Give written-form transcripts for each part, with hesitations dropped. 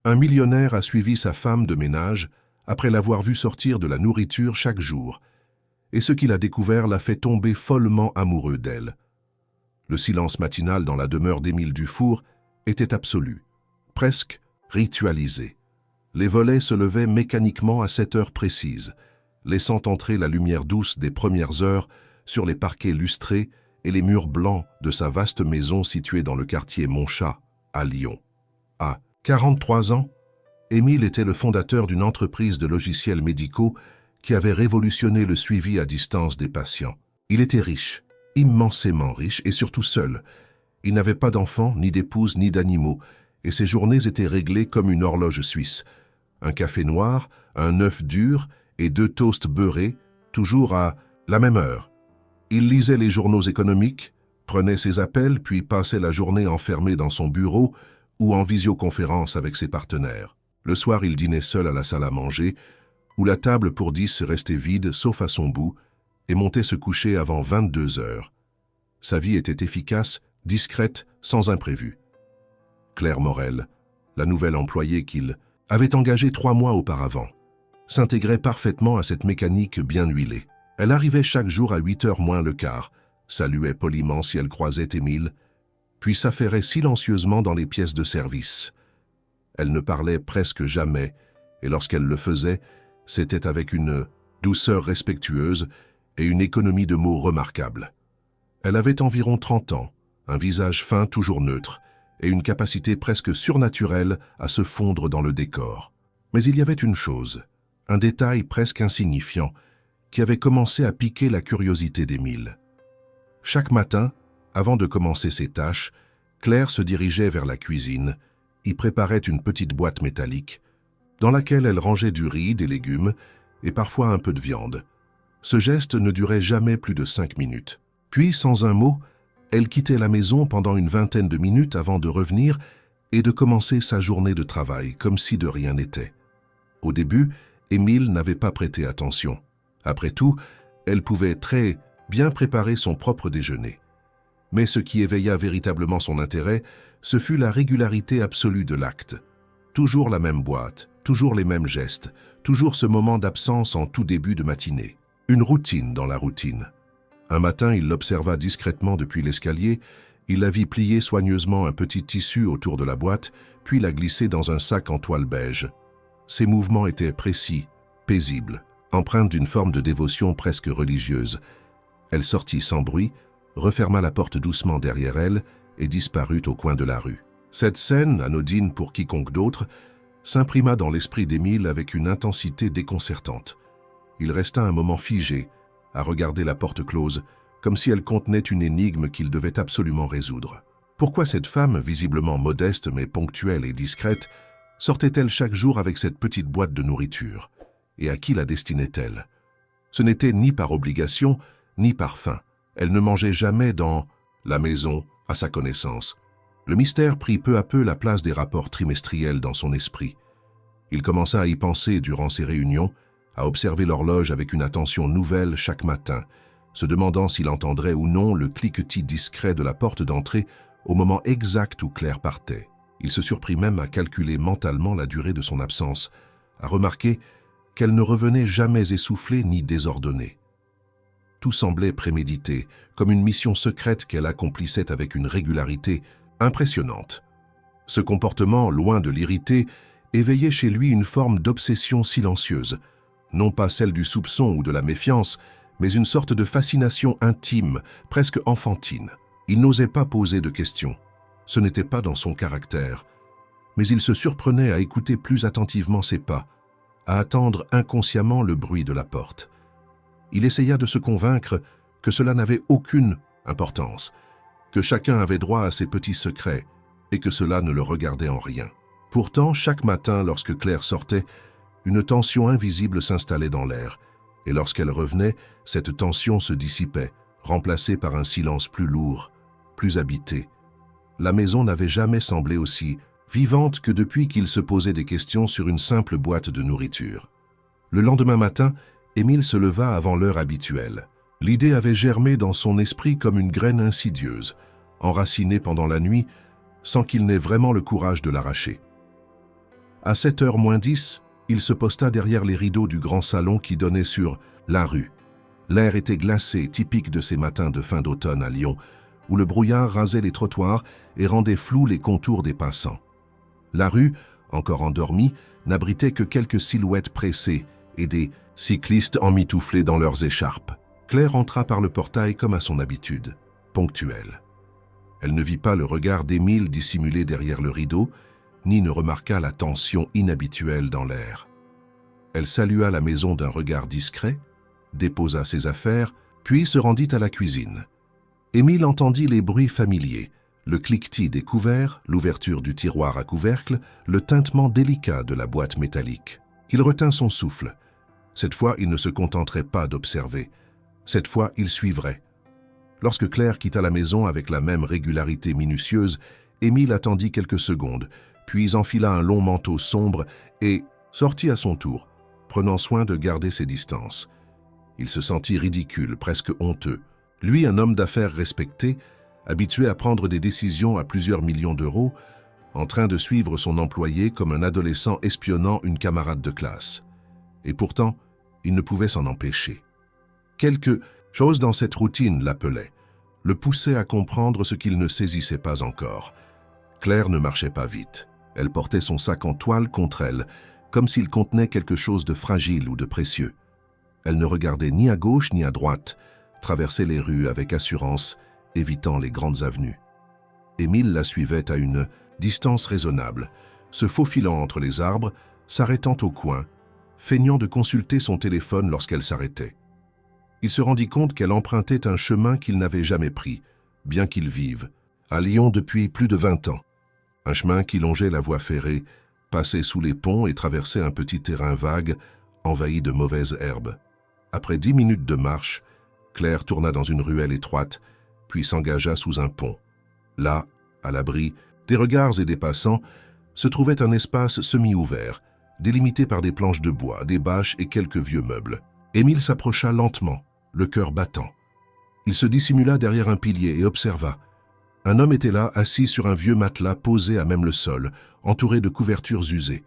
Un millionnaire a suivi sa femme de ménage après l'avoir vue sortir de la nourriture chaque jour, et ce qu'il a découvert l'a fait tomber follement amoureux d'elle. Le silence matinal dans la demeure d'Émile Dufour était absolu, presque ritualisé. Les volets se levaient mécaniquement à 7 heures précises, laissant entrer la lumière douce des premières heures sur les parquets lustrés et les murs blancs de sa vaste maison située dans le quartier Montchat, à Lyon. À 43 ans, Émile était le fondateur d'une entreprise de logiciels médicaux qui avait révolutionné le suivi à distance des patients. Il était riche, immensément riche et surtout seul. Il n'avait pas d'enfants, ni d'épouse, ni d'animaux, et ses journées étaient réglées comme une horloge suisse. Un café noir, un œuf dur et 2 toasts beurrés, toujours à la même heure. Il lisait les journaux économiques, prenait ses appels, puis passait la journée enfermé dans son bureau ou en visioconférence avec ses partenaires. Le soir, il dînait seul à la salle à manger, où la table pour 10 restait vide, sauf à son bout, et montait se coucher avant 22 heures. Sa vie était efficace, discrète, sans imprévu. Claire Morel, la nouvelle employée qu'il avait engagée 3 mois auparavant, s'intégrait parfaitement à cette mécanique bien huilée. Elle arrivait chaque jour à 8 heures moins le quart, saluait poliment si elle croisait Émile, puis s'affairait silencieusement dans les pièces de service. Elle ne parlait presque jamais, et lorsqu'elle le faisait, c'était avec une douceur respectueuse et une économie de mots remarquable. Elle avait environ 30 ans, un visage fin toujours neutre, et une capacité presque surnaturelle à se fondre dans le décor. Mais il y avait une chose, un détail presque insignifiant, qui avait commencé à piquer la curiosité d'Émile. Chaque matin, avant de commencer ses tâches, Claire se dirigeait vers la cuisine, y préparait une petite boîte métallique, dans laquelle elle rangeait du riz, des légumes et parfois un peu de viande. Ce geste ne durait jamais plus de 5 minutes. Puis, sans un mot, elle quittait la maison pendant une vingtaine de minutes avant de revenir et de commencer sa journée de travail, comme si de rien n'était. Au début, Émile n'avait pas prêté attention. Après tout, elle pouvait très bien préparer son propre déjeuner. Mais ce qui éveilla véritablement son intérêt, ce fut la régularité absolue de l'acte. Toujours la même boîte, toujours les mêmes gestes, toujours ce moment d'absence en tout début de matinée. Une routine dans la routine. Un matin, il l'observa discrètement depuis l'escalier, il la vit plier soigneusement un petit tissu autour de la boîte, puis la glisser dans un sac en toile beige. Ses mouvements étaient précis, paisibles, empreintes d'une forme de dévotion presque religieuse. Elle sortit sans bruit, referma la porte doucement derrière elle et disparut au coin de la rue. Cette scène, anodine pour quiconque d'autre, s'imprima dans l'esprit d'Émile avec une intensité déconcertante. Il resta un moment figé, à regarder la porte close, comme si elle contenait une énigme qu'il devait absolument résoudre. Pourquoi cette femme, visiblement modeste mais ponctuelle et discrète, sortait-elle chaque jour avec cette petite boîte de nourriture? Et à qui la destinait-elle? Ce n'était ni par obligation, ni par faim. Elle ne mangeait jamais dans la maison, à sa connaissance. Le mystère prit peu à peu la place des rapports trimestriels dans son esprit. Il commença à y penser durant ses réunions, à observer l'horloge avec une attention nouvelle chaque matin, se demandant s'il entendrait ou non le cliquetis discret de la porte d'entrée au moment exact où Claire partait. Il se surprit même à calculer mentalement la durée de son absence, à remarquer qu'elle ne revenait jamais essoufflée ni désordonnée. Tout semblait prémédité, comme une mission secrète qu'elle accomplissait avec une régularité impressionnante. Ce comportement, loin de l'irriter, éveillait chez lui une forme d'obsession silencieuse, non pas celle du soupçon ou de la méfiance, mais une sorte de fascination intime, presque enfantine. Il n'osait pas poser de questions. Ce n'était pas dans son caractère. Mais il se surprenait à écouter plus attentivement ses pas, à attendre inconsciemment le bruit de la porte. Il essaya de se convaincre que cela n'avait aucune importance, que chacun avait droit à ses petits secrets et que cela ne le regardait en rien. Pourtant, chaque matin, lorsque Claire sortait, une tension invisible s'installait dans l'air, et lorsqu'elle revenait, cette tension se dissipait, remplacée par un silence plus lourd, plus habité. La maison n'avait jamais semblé aussi vivante que depuis qu'il se posait des questions sur une simple boîte de nourriture. Le lendemain matin, Émile se leva avant l'heure habituelle. L'idée avait germé dans son esprit comme une graine insidieuse, enracinée pendant la nuit, sans qu'il n'ait vraiment le courage de l'arracher. À 7h moins 10, il se posta derrière les rideaux du grand salon qui donnait sur la rue. L'air était glacé, typique de ces matins de fin d'automne à Lyon, où le brouillard rasait les trottoirs et rendait flous les contours des passants. La rue, encore endormie, n'abritait que quelques silhouettes pressées et des cyclistes emmitouflés dans leurs écharpes. Claire entra par le portail comme à son habitude, ponctuelle. Elle ne vit pas le regard d'Émile dissimulé derrière le rideau, ni ne remarqua la tension inhabituelle dans l'air. Elle salua la maison d'un regard discret, déposa ses affaires, puis se rendit à la cuisine. Émile entendit les bruits familiers, le cliquetis des couverts, l'ouverture du tiroir à couvercle, le tintement délicat de la boîte métallique. Il retint son souffle. Cette fois, il ne se contenterait pas d'observer. Cette fois, il suivrait. Lorsque Claire quitta la maison avec la même régularité minutieuse, Émile attendit quelques secondes, puis enfila un long manteau sombre et sortit à son tour, prenant soin de garder ses distances. Il se sentit ridicule, presque honteux. Lui, un homme d'affaires respecté, habitué à prendre des décisions à plusieurs millions d'euros, en train de suivre son employé comme un adolescent espionnant une camarade de classe. Et pourtant, il ne pouvait s'en empêcher. Quelque chose dans cette routine l'appelait, le poussait à comprendre ce qu'il ne saisissait pas encore. Claire ne marchait pas vite. Elle portait son sac en toile contre elle, comme s'il contenait quelque chose de fragile ou de précieux. Elle ne regardait ni à gauche ni à droite, traversait les rues avec assurance, évitant les grandes avenues. Émile la suivait à une distance raisonnable, se faufilant entre les arbres, s'arrêtant au coin, feignant de consulter son téléphone lorsqu'elle s'arrêtait. Il se rendit compte qu'elle empruntait un chemin qu'il n'avait jamais pris, bien qu'il vive, à Lyon depuis plus de 20 ans. Un chemin qui longeait la voie ferrée, passait sous les ponts et traversait un petit terrain vague, envahi de mauvaises herbes. Après 10 minutes de marche, Claire tourna dans une ruelle étroite, puis s'engagea sous un pont. Là, à l'abri des regards et des passants, se trouvait un espace semi-ouvert, délimité par des planches de bois, des bâches et quelques vieux meubles. Émile s'approcha lentement, le cœur battant. Il se dissimula derrière un pilier et observa. Un homme était là, assis sur un vieux matelas posé à même le sol, entouré de couvertures usées.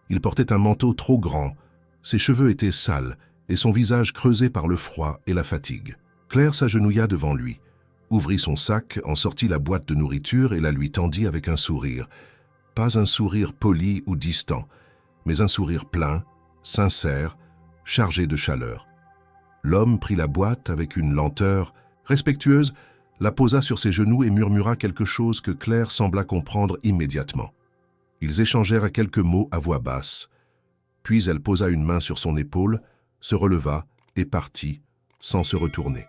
Il portait un manteau trop grand, ses cheveux étaient sales et son visage creusé par le froid et la fatigue. Claire s'agenouilla devant lui, ouvrit son sac, en sortit la boîte de nourriture et la lui tendit avec un sourire. Pas un sourire poli ou distant, mais un sourire plein, sincère, chargé de chaleur. L'homme prit la boîte avec une lenteur respectueuse, la posa sur ses genoux et murmura quelque chose que Claire sembla comprendre immédiatement. Ils échangèrent quelques mots à voix basse. Puis elle posa une main sur son épaule, se releva et partit, sans se retourner.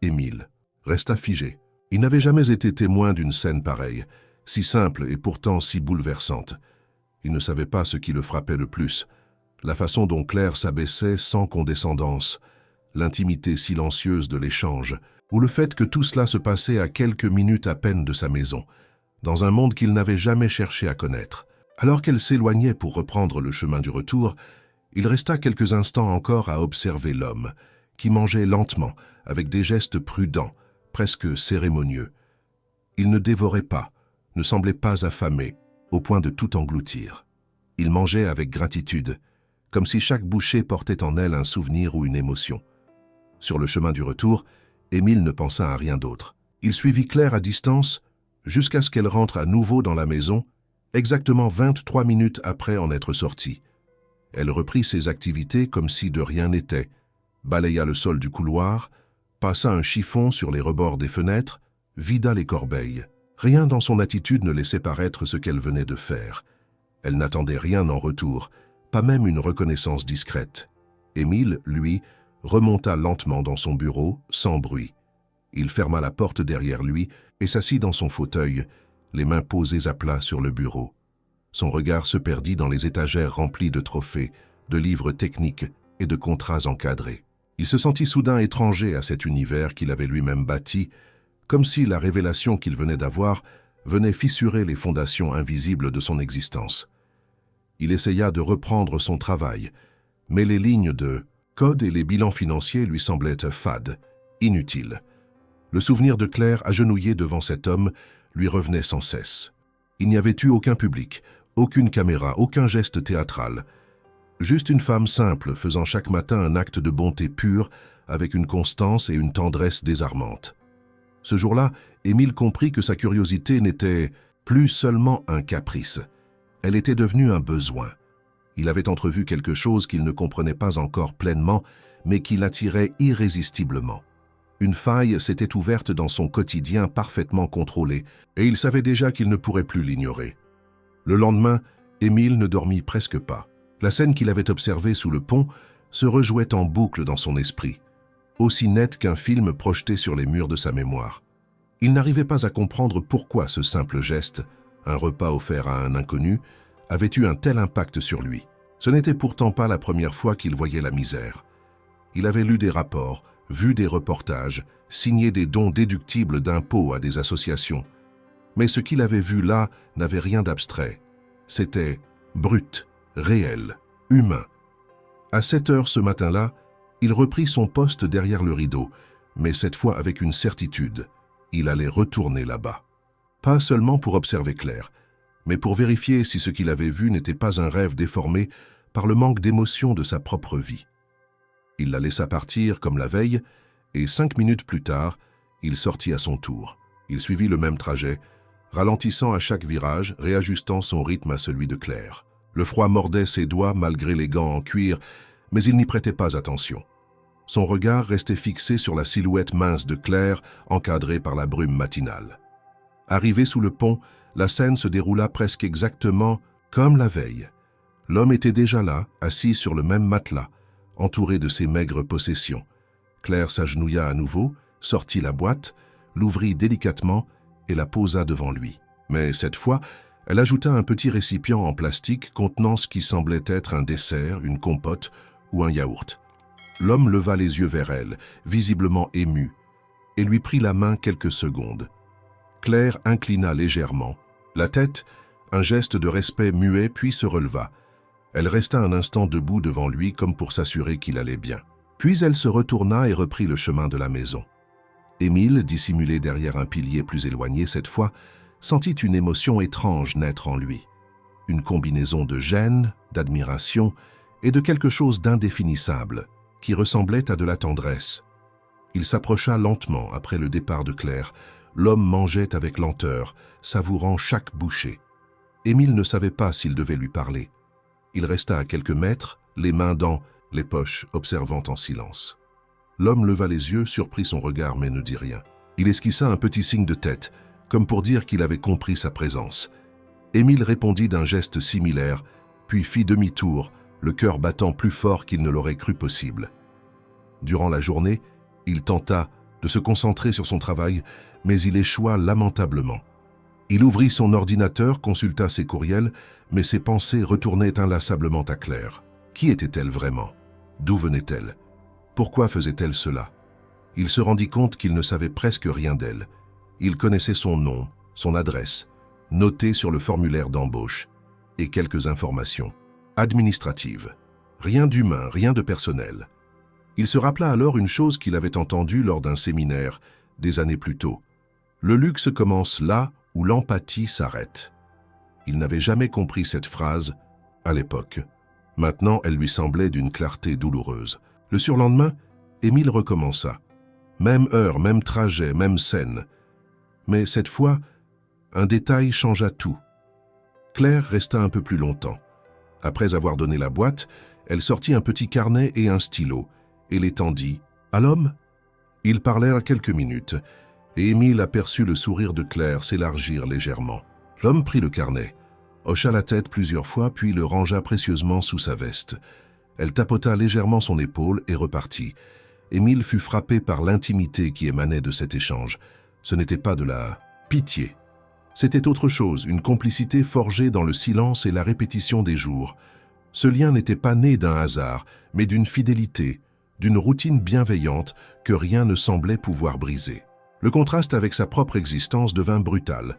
Émile resta figé. Il n'avait jamais été témoin d'une scène pareille, si simple et pourtant si bouleversante. Il ne savait pas ce qui le frappait le plus, la façon dont Claire s'abaissait sans condescendance, l'intimité silencieuse de l'échange, ou le fait que tout cela se passait à quelques minutes à peine de sa maison, dans un monde qu'il n'avait jamais cherché à connaître. Alors qu'elle s'éloignait pour reprendre le chemin du retour, il resta quelques instants encore à observer l'homme, qui mangeait lentement, avec des gestes prudents, presque cérémonieux. Il ne dévorait pas, ne semblait pas affamé, au point de tout engloutir. Il mangeait avec gratitude, comme si chaque bouchée portait en elle un souvenir ou une émotion. Sur le chemin du retour, Émile ne pensa à rien d'autre. Il suivit Claire à distance, jusqu'à ce qu'elle rentre à nouveau dans la maison, exactement 23 minutes après en être sortie. Elle reprit ses activités comme si de rien n'était, balaya le sol du couloir, passa un chiffon sur les rebords des fenêtres, vida les corbeilles. Rien dans son attitude ne laissait paraître ce qu'elle venait de faire. Elle n'attendait rien en retour, pas même une reconnaissance discrète. Émile, lui, remonta lentement dans son bureau, sans bruit. Il ferma la porte derrière lui et s'assit dans son fauteuil, les mains posées à plat sur le bureau. Son regard se perdit dans les étagères remplies de trophées, de livres techniques et de contrats encadrés. Il se sentit soudain étranger à cet univers qu'il avait lui-même bâti, comme si la révélation qu'il venait d'avoir venait fissurer les fondations invisibles de son existence. Il essaya de reprendre son travail, mais les lignes de code et les bilans financiers lui semblaient fades, inutiles. Le souvenir de Claire agenouillée devant cet homme lui revenait sans cesse. Il n'y avait eu aucun public, Aucune caméra, aucun geste théâtral. Juste une femme simple faisant chaque matin un acte de bonté pure avec une constance et une tendresse désarmantes. Ce jour-là, Émile comprit que sa curiosité n'était plus seulement un caprice. Elle était devenue un besoin. Il avait entrevu quelque chose qu'il ne comprenait pas encore pleinement, mais qui l'attirait irrésistiblement. Une faille s'était ouverte dans son quotidien parfaitement contrôlé, et il savait déjà qu'il ne pourrait plus l'ignorer. Le lendemain, Émile ne dormit presque pas. La scène qu'il avait observée sous le pont se rejouait en boucle dans son esprit, aussi nette qu'un film projeté sur les murs de sa mémoire. Il n'arrivait pas à comprendre pourquoi ce simple geste, un repas offert à un inconnu, avait eu un tel impact sur lui. Ce n'était pourtant pas la première fois qu'il voyait la misère. Il avait lu des rapports, vu des reportages, signé des dons déductibles d'impôts à des associations. Mais ce qu'il avait vu là n'avait rien d'abstrait. C'était brut, réel, humain. À 7 heures ce matin-là, il reprit son poste derrière le rideau, mais cette fois avec une certitude. Il allait retourner là-bas. Pas seulement pour observer Claire, mais pour vérifier si ce qu'il avait vu n'était pas un rêve déformé par le manque d'émotion de sa propre vie. Il la laissa partir comme la veille, et 5 minutes plus tard, il sortit à son tour. Il suivit le même trajet, ralentissant à chaque virage, réajustant son rythme à celui de Claire. Le froid mordait ses doigts malgré les gants en cuir, mais il n'y prêtait pas attention. Son regard restait fixé sur la silhouette mince de Claire, encadrée par la brume matinale. Arrivé sous le pont, la scène se déroula presque exactement comme la veille. L'homme était déjà là, assis sur le même matelas, entouré de ses maigres possessions. Claire s'agenouilla à nouveau, sortit la boîte, l'ouvrit délicatement et la posa devant lui. Mais cette fois, elle ajouta un petit récipient en plastique contenant ce qui semblait être un dessert, une compote ou un yaourt. L'homme leva les yeux vers elle, visiblement ému, et lui prit la main quelques secondes. Claire inclina légèrement. La tête, un geste de respect muet, puis se releva. Elle resta un instant debout devant lui comme pour s'assurer qu'il allait bien. Puis elle se retourna et reprit le chemin de la maison. Émile, dissimulé derrière un pilier plus éloigné cette fois, sentit une émotion étrange naître en lui. Une combinaison de gêne, d'admiration et de quelque chose d'indéfinissable, qui ressemblait à de la tendresse. Il s'approcha lentement après le départ de Claire. L'homme mangeait avec lenteur, savourant chaque bouchée. Émile ne savait pas s'il devait lui parler. Il resta à quelques mètres, les mains dans les poches, observant en silence. L'homme leva les yeux, surprit son regard, mais ne dit rien. Il esquissa un petit signe de tête, comme pour dire qu'il avait compris sa présence. Émile répondit d'un geste similaire, puis fit demi-tour, le cœur battant plus fort qu'il ne l'aurait cru possible. Durant la journée, il tenta de se concentrer sur son travail, mais il échoua lamentablement. Il ouvrit son ordinateur, consulta ses courriels, mais ses pensées retournaient inlassablement à Claire. Qui était-elle vraiment? D'où venait-elle? Pourquoi faisait-elle cela? Il se rendit compte qu'il ne savait presque rien d'elle. Il connaissait son nom, son adresse, notée sur le formulaire d'embauche, et quelques informations administratives. Rien d'humain, rien de personnel. Il se rappela alors une chose qu'il avait entendue lors d'un séminaire, des années plus tôt. Le luxe commence là où l'empathie s'arrête. Il n'avait jamais compris cette phrase à l'époque. Maintenant, elle lui semblait d'une clarté douloureuse. Le surlendemain, Émile recommença. Même heure, même trajet, même scène. Mais cette fois, un détail changea tout. Claire resta un peu plus longtemps. Après avoir donné la boîte, elle sortit un petit carnet et un stylo, et les tendit. « À l'homme » Ils parlèrent quelques minutes, et Émile aperçut le sourire de Claire s'élargir légèrement. L'homme prit le carnet, hocha la tête plusieurs fois, puis le rangea précieusement sous sa veste. Elle tapota légèrement son épaule et repartit. Émile fut frappé par l'intimité qui émanait de cet échange. Ce n'était pas de la pitié. C'était autre chose, une complicité forgée dans le silence et la répétition des jours. Ce lien n'était pas né d'un hasard, mais d'une fidélité, d'une routine bienveillante que rien ne semblait pouvoir briser. Le contraste avec sa propre existence devint brutal.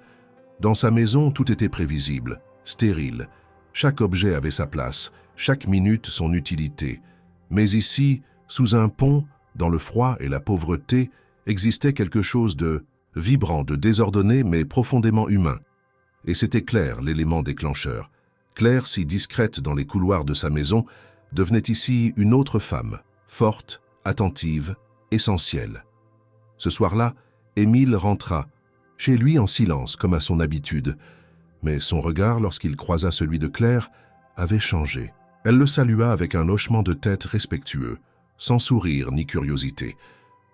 Dans sa maison, tout était prévisible, stérile. Chaque objet avait sa place, chaque minute son utilité. Mais ici, sous un pont, dans le froid et la pauvreté, existait quelque chose de vibrant, de désordonné, mais profondément humain. Et c'était Claire, l'élément déclencheur. Claire, si discrète dans les couloirs de sa maison, devenait ici une autre femme, forte, attentive, essentielle. Ce soir-là, Émile rentra, chez lui en silence comme à son habitude, mais son regard, lorsqu'il croisa celui de Claire, avait changé. Elle le salua avec un hochement de tête respectueux, sans sourire ni curiosité.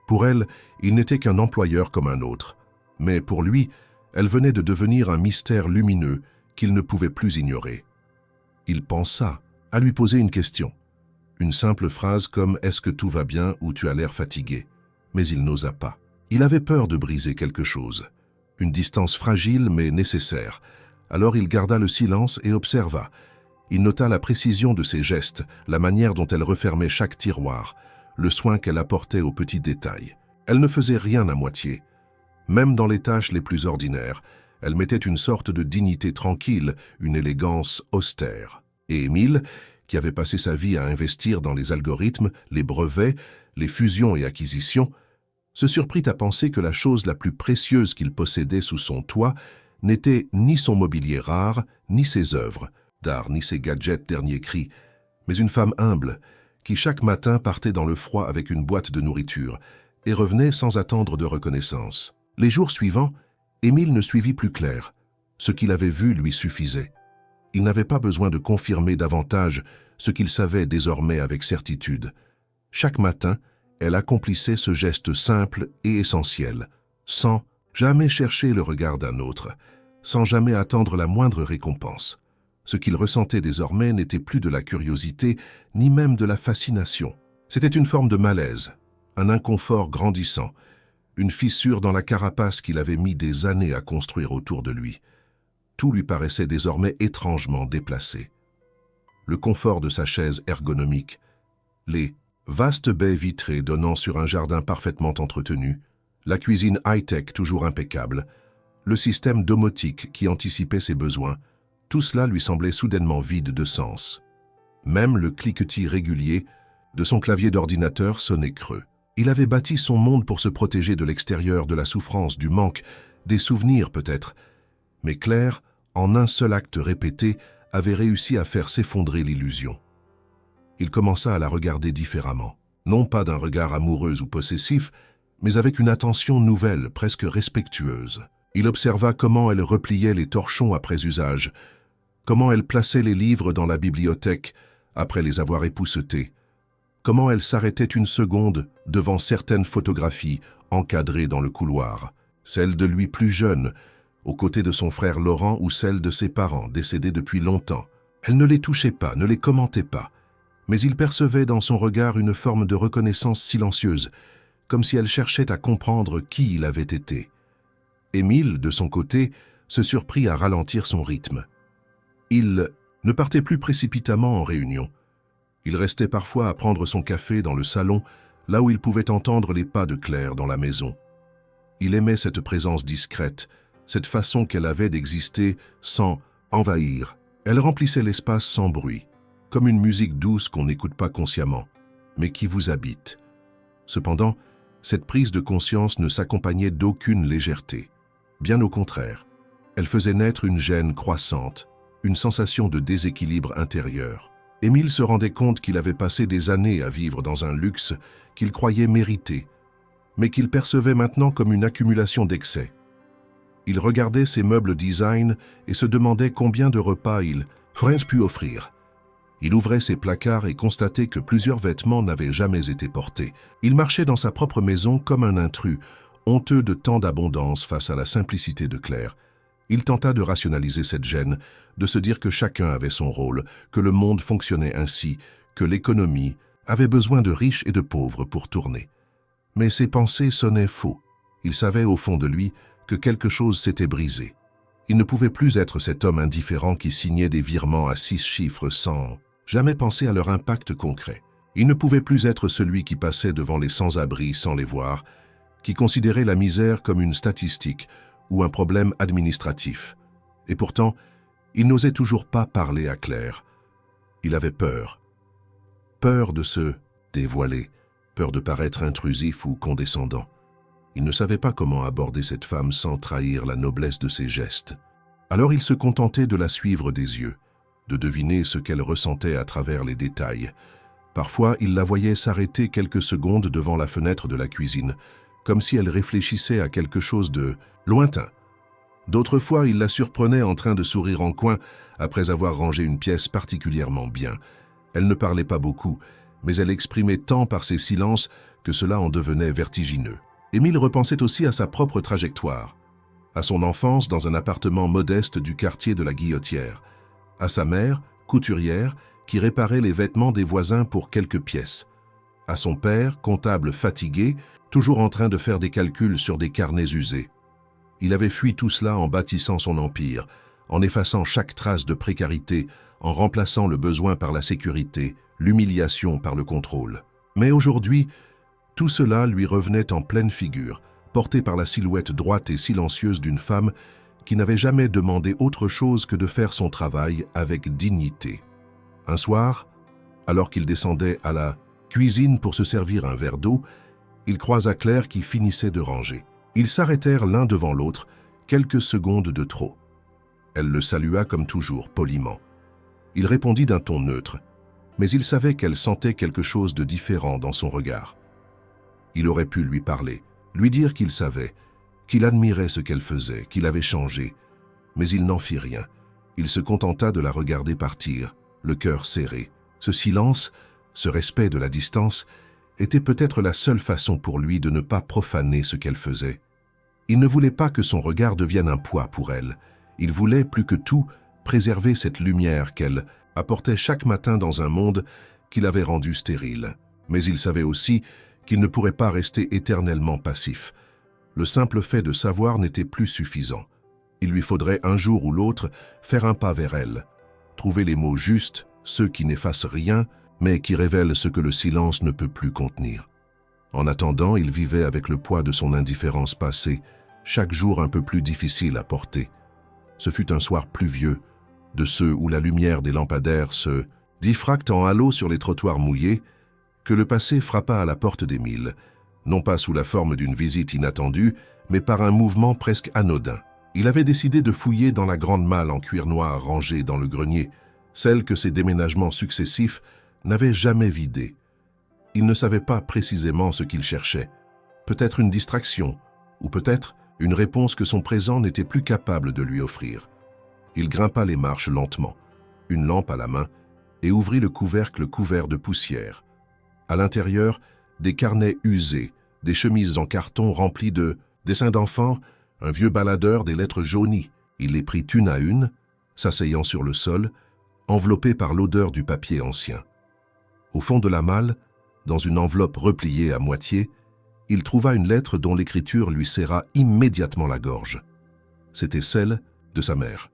Pour elle, il n'était qu'un employeur comme un autre, mais pour lui, elle venait de devenir un mystère lumineux qu'il ne pouvait plus ignorer. Il pensa à lui poser une question, une simple phrase comme « Est-ce que tout va bien » ou « Tu as l'air fatigué », mais il n'osa pas. Il avait peur de briser quelque chose, une distance fragile mais nécessaire. Alors il garda le silence et observa. Il nota la précision de ses gestes, la manière dont elle refermait chaque tiroir, le soin qu'elle apportait aux petits détails. Elle ne faisait rien à moitié. Même dans les tâches les plus ordinaires, elle mettait une sorte de dignité tranquille, une élégance austère. Et Émile, qui avait passé sa vie à investir dans les algorithmes, les brevets, les fusions et acquisitions, se surprit à penser que la chose la plus précieuse qu'il possédait sous son toit n'était ni son mobilier rare, ni ses œuvres d'art, ni ses gadgets dernier cri, mais une femme humble, qui chaque matin partait dans le froid avec une boîte de nourriture et revenait sans attendre de reconnaissance. Les jours suivants, Émile ne suivit plus Claire. Ce qu'il avait vu lui suffisait. Il n'avait pas besoin de confirmer davantage ce qu'il savait désormais avec certitude. Chaque matin, elle accomplissait ce geste simple et essentiel, sans jamais chercher le regard d'un autre, sans jamais attendre la moindre récompense. Ce qu'il ressentait désormais n'était plus de la curiosité, ni même de la fascination. C'était une forme de malaise, un inconfort grandissant, une fissure dans la carapace qu'il avait mis des années à construire autour de lui. Tout lui paraissait désormais étrangement déplacé. Le confort de sa chaise ergonomique, les vastes baies vitrées donnant sur un jardin parfaitement entretenu, la cuisine high-tech toujours impeccable, le système domotique qui anticipait ses besoins, tout cela lui semblait soudainement vide de sens. Même le cliquetis régulier de son clavier d'ordinateur sonnait creux. Il avait bâti son monde pour se protéger de l'extérieur, de la souffrance, du manque, des souvenirs peut-être. Mais Claire, en un seul acte répété, avait réussi à faire s'effondrer l'illusion. Il commença à la regarder différemment, non pas d'un regard amoureux ou possessif, mais avec une attention nouvelle, presque respectueuse. Il observa comment elle repliait les torchons après usage, comment elle plaçait les livres dans la bibliothèque après les avoir époussetés, comment elle s'arrêtait une seconde devant certaines photographies encadrées dans le couloir, celle de lui plus jeune, aux côtés de son frère Laurent ou celle de ses parents décédés depuis longtemps. Elle ne les touchait pas, ne les commentait pas, mais il percevait dans son regard une forme de reconnaissance silencieuse, comme si elle cherchait à comprendre qui il avait été. Émile, de son côté, se surprit à ralentir son rythme. Il ne partait plus précipitamment en réunion. Il restait parfois à prendre son café dans le salon, là où il pouvait entendre les pas de Claire dans la maison. Il aimait cette présence discrète, cette façon qu'elle avait d'exister sans envahir. Elle remplissait l'espace sans bruit, comme une musique douce qu'on n'écoute pas consciemment, mais qui vous habite. Cependant, cette prise de conscience ne s'accompagnait d'aucune légèreté. Bien au contraire, elle faisait naître une gêne croissante, une sensation de déséquilibre intérieur. Émile se rendait compte qu'il avait passé des années à vivre dans un luxe qu'il croyait mériter, mais qu'il percevait maintenant comme une accumulation d'excès. Il regardait ses meubles design et se demandait combien de repas il aurait pu offrir. Il ouvrait ses placards et constatait que plusieurs vêtements n'avaient jamais été portés. Il marchait dans sa propre maison comme un intrus, honteux de tant d'abondance face à la simplicité de Claire. Il tenta de rationaliser cette gêne, de se dire que chacun avait son rôle, que le monde fonctionnait ainsi, que l'économie avait besoin de riches et de pauvres pour tourner. Mais ses pensées sonnaient faux. Il savait au fond de lui que quelque chose s'était brisé. Il ne pouvait plus être cet homme indifférent qui signait des virements à 6 chiffres sans jamais penser à leur impact concret. Il ne pouvait plus être celui qui passait devant les sans-abri sans les voir, qui considérait la misère comme une statistique ou un problème administratif. Et pourtant, il n'osait toujours pas parler à Claire. Il avait peur. Peur de se dévoiler, peur de paraître intrusif ou condescendant. Il ne savait pas comment aborder cette femme sans trahir la noblesse de ses gestes. Alors il se contentait de la suivre des yeux, de deviner ce qu'elle ressentait à travers les détails. Parfois, il la voyait s'arrêter quelques secondes devant la fenêtre de la cuisine, comme si elle réfléchissait à quelque chose de lointain. D'autres fois, il la surprenait en train de sourire en coin après avoir rangé une pièce particulièrement bien. Elle ne parlait pas beaucoup, mais elle exprimait tant par ses silences que cela en devenait vertigineux. Émile repensait aussi à sa propre trajectoire, à son enfance dans un appartement modeste du quartier de la Guillotière, à sa mère, couturière, qui réparait les vêtements des voisins pour quelques pièces, à son père, comptable fatigué, toujours en train de faire des calculs sur des carnets usés. Il avait fui tout cela en bâtissant son empire, en effaçant chaque trace de précarité, en remplaçant le besoin par la sécurité, l'humiliation par le contrôle. Mais aujourd'hui, tout cela lui revenait en pleine figure, porté par la silhouette droite et silencieuse d'une femme qui n'avait jamais demandé autre chose que de faire son travail avec dignité. Un soir, alors qu'il descendait à la cuisine pour se servir un verre d'eau, il croisa Claire qui finissait de ranger. Ils s'arrêtèrent l'un devant l'autre, quelques secondes de trop. Elle le salua comme toujours, poliment. Il répondit d'un ton neutre, mais il savait qu'elle sentait quelque chose de différent dans son regard. Il aurait pu lui parler, lui dire qu'il savait, qu'il admirait ce qu'elle faisait, qu'il avait changé, mais il n'en fit rien. Il se contenta de la regarder partir, le cœur serré. Ce silence, ce respect de la distance, était peut-être la seule façon pour lui de ne pas profaner ce qu'elle faisait. Il ne voulait pas que son regard devienne un poids pour elle. Il voulait, plus que tout, préserver cette lumière qu'elle apportait chaque matin dans un monde qu'il avait rendu stérile. Mais il savait aussi qu'il ne pourrait pas rester éternellement passif. Le simple fait de savoir n'était plus suffisant. Il lui faudrait un jour ou l'autre faire un pas vers elle, trouver les mots justes, ceux qui n'effacent rien, mais qui révèlent ce que le silence ne peut plus contenir. En attendant, il vivait avec le poids de son indifférence passée, chaque jour un peu plus difficile à porter. Ce fut un soir pluvieux, de ceux où la lumière des lampadaires se diffracte en halo sur les trottoirs mouillés, que le passé frappa à la porte d'Émile, non pas sous la forme d'une visite inattendue, mais par un mouvement presque anodin. Il avait décidé de fouiller dans la grande malle en cuir noir rangée dans le grenier, celle que ses déménagements successifs n'avaient jamais vidée. Il ne savait pas précisément ce qu'il cherchait. Peut-être une distraction, ou peut-être une réponse que son présent n'était plus capable de lui offrir. Il grimpa les marches lentement, une lampe à la main, et ouvrit le couvercle couvert de poussière. À l'intérieur, des carnets usés, des chemises en carton remplies de dessins d'enfants, un vieux baladeur, des lettres jaunies. Il les prit une à une, s'asseyant sur le sol, enveloppé par l'odeur du papier ancien. Au fond de la malle, dans une enveloppe repliée à moitié, il trouva une lettre dont l'écriture lui serra immédiatement la gorge. C'était celle de sa mère.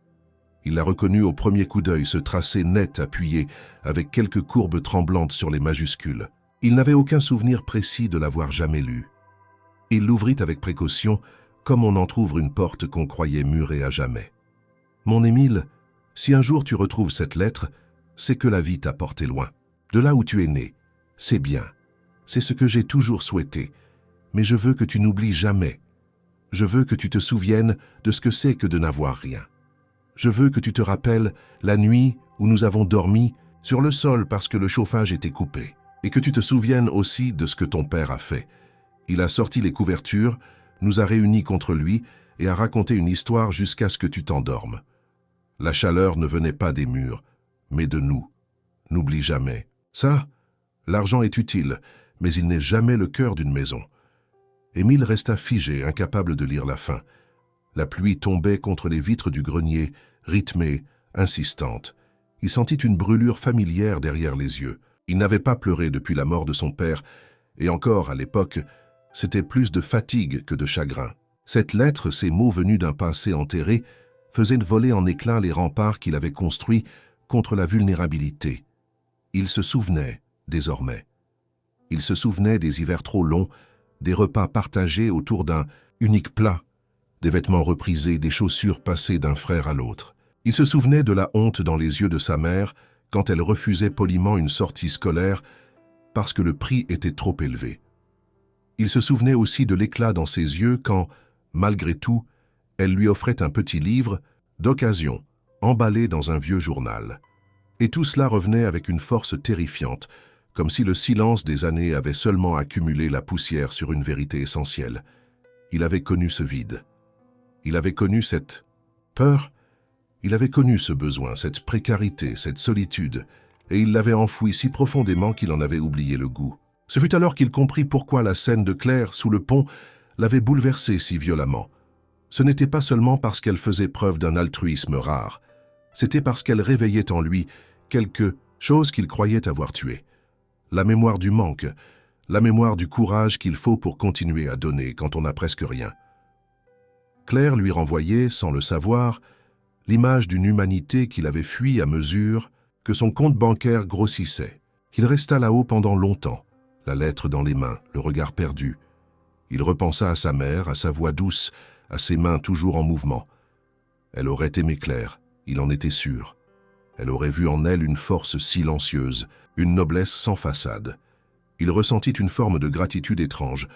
Il la reconnut au premier coup d'œil, ce tracé net appuyé, avec quelques courbes tremblantes sur les majuscules. Il n'avait aucun souvenir précis de l'avoir jamais lue. Il l'ouvrit avec précaution, comme on entr'ouvre une porte qu'on croyait murée à jamais. « Mon Émile, si un jour tu retrouves cette lettre, c'est que la vie t'a porté loin. De là où tu es né, c'est bien. C'est ce que j'ai toujours souhaité. Mais je veux que tu n'oublies jamais. Je veux que tu te souviennes de ce que c'est que de n'avoir rien. Je veux que tu te rappelles la nuit où nous avons dormi sur le sol parce que le chauffage était coupé. Et que tu te souviennes aussi de ce que ton père a fait. Il a sorti les couvertures, nous a réunis contre lui et a raconté une histoire jusqu'à ce que tu t'endormes. La chaleur ne venait pas des murs, mais de nous. N'oublie jamais. Ça, l'argent est utile, mais il n'est jamais le cœur d'une maison. » Émile resta figé, incapable de lire la fin. La pluie tombait contre les vitres du grenier, rythmée, insistante. Il sentit une brûlure familière derrière les yeux. Il n'avait pas pleuré depuis la mort de son père, et encore, à l'époque, c'était plus de fatigue que de chagrin. Cette lettre, ces mots venus d'un passé enterré, faisaient voler en éclats les remparts qu'il avait construits contre la vulnérabilité. Il se souvenait, désormais. Il se souvenait des hivers trop longs, des repas partagés autour d'un unique plat, des vêtements reprisés, des chaussures passées d'un frère à l'autre. Il se souvenait de la honte dans les yeux de sa mère quand elle refusait poliment une sortie scolaire parce que le prix était trop élevé. Il se souvenait aussi de l'éclat dans ses yeux quand, malgré tout, elle lui offrait un petit livre d'occasion, emballé dans un vieux journal. Et tout cela revenait avec une force terrifiante, comme si le silence des années avait seulement accumulé la poussière sur une vérité essentielle. Il avait connu ce vide. Il avait connu cette peur. Il avait connu ce besoin, cette précarité, cette solitude, et il l'avait enfoui si profondément qu'il en avait oublié le goût. Ce fut alors qu'il comprit pourquoi la scène de Claire sous le pont l'avait bouleversé si violemment. Ce n'était pas seulement parce qu'elle faisait preuve d'un altruisme rare, c'était parce qu'elle réveillait en lui quelque chose qu'il croyait avoir tué. La mémoire du manque, la mémoire du courage qu'il faut pour continuer à donner quand on n'a presque rien. Claire lui renvoyait, sans le savoir, l'image d'une humanité qu'il avait fuie à mesure que son compte bancaire grossissait. Il resta là-haut pendant longtemps, la lettre dans les mains, le regard perdu. Il repensa à sa mère, à sa voix douce, à ses mains toujours en mouvement. Elle aurait aimé Claire, il en était sûr. Elle aurait vu en elle une force silencieuse, une noblesse sans façade. Il ressentit une forme de gratitude étrange,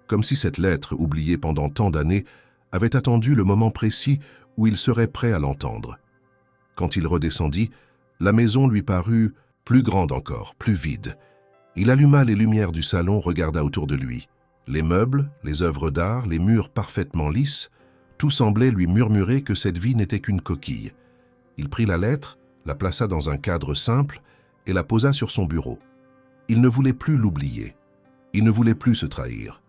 comme si cette lettre, oubliée pendant tant d'années, avait attendu le moment précis où il serait prêt à l'entendre. Quand il redescendit, la maison lui parut plus grande encore, plus vide. Il alluma les lumières du salon, regarda autour de lui. Les meubles, les œuvres d'art, les murs parfaitement lisses, tout semblait lui murmurer que cette vie n'était qu'une coquille. Il prit la lettre, la plaça dans un cadre simple et la posa sur son bureau. Il ne voulait plus l'oublier. Il ne voulait plus se trahir.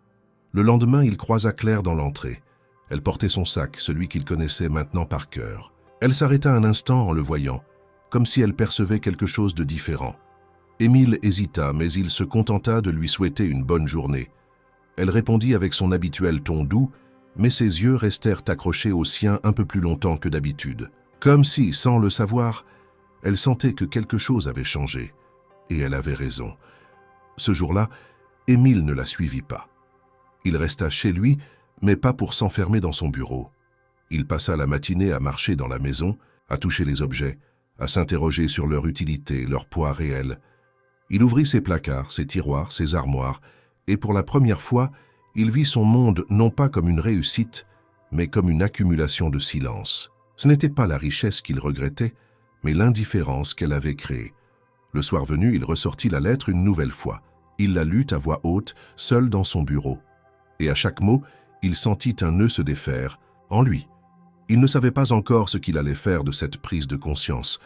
Le lendemain, il croisa Claire dans l'entrée. Elle portait son sac, celui qu'il connaissait maintenant par cœur. Elle s'arrêta un instant en le voyant, comme si elle percevait quelque chose de différent. Émile hésita, mais il se contenta de lui souhaiter une bonne journée. Elle répondit avec son habituel ton doux, mais ses yeux restèrent accrochés aux siens un peu plus longtemps que d'habitude. Comme si, sans le savoir, elle sentait que quelque chose avait changé. Et elle avait raison. Ce jour-là, Émile ne la suivit pas. Il resta chez lui, mais pas pour s'enfermer dans son bureau. Il passa la matinée à marcher dans la maison, à toucher les objets, à s'interroger sur leur utilité, leur poids réel. Il ouvrit ses placards, ses tiroirs, ses armoires, et pour la première fois, il vit son monde non pas comme une réussite, mais comme une accumulation de silence. Ce n'était pas la richesse qu'il regrettait, mais l'indifférence qu'elle avait créée. Le soir venu, il ressortit la lettre une nouvelle fois. Il la lut à voix haute, seul dans son bureau. Et à chaque mot, il sentit un nœud se défaire, en lui. Il ne savait pas encore ce qu'il allait faire de cette prise de conscience,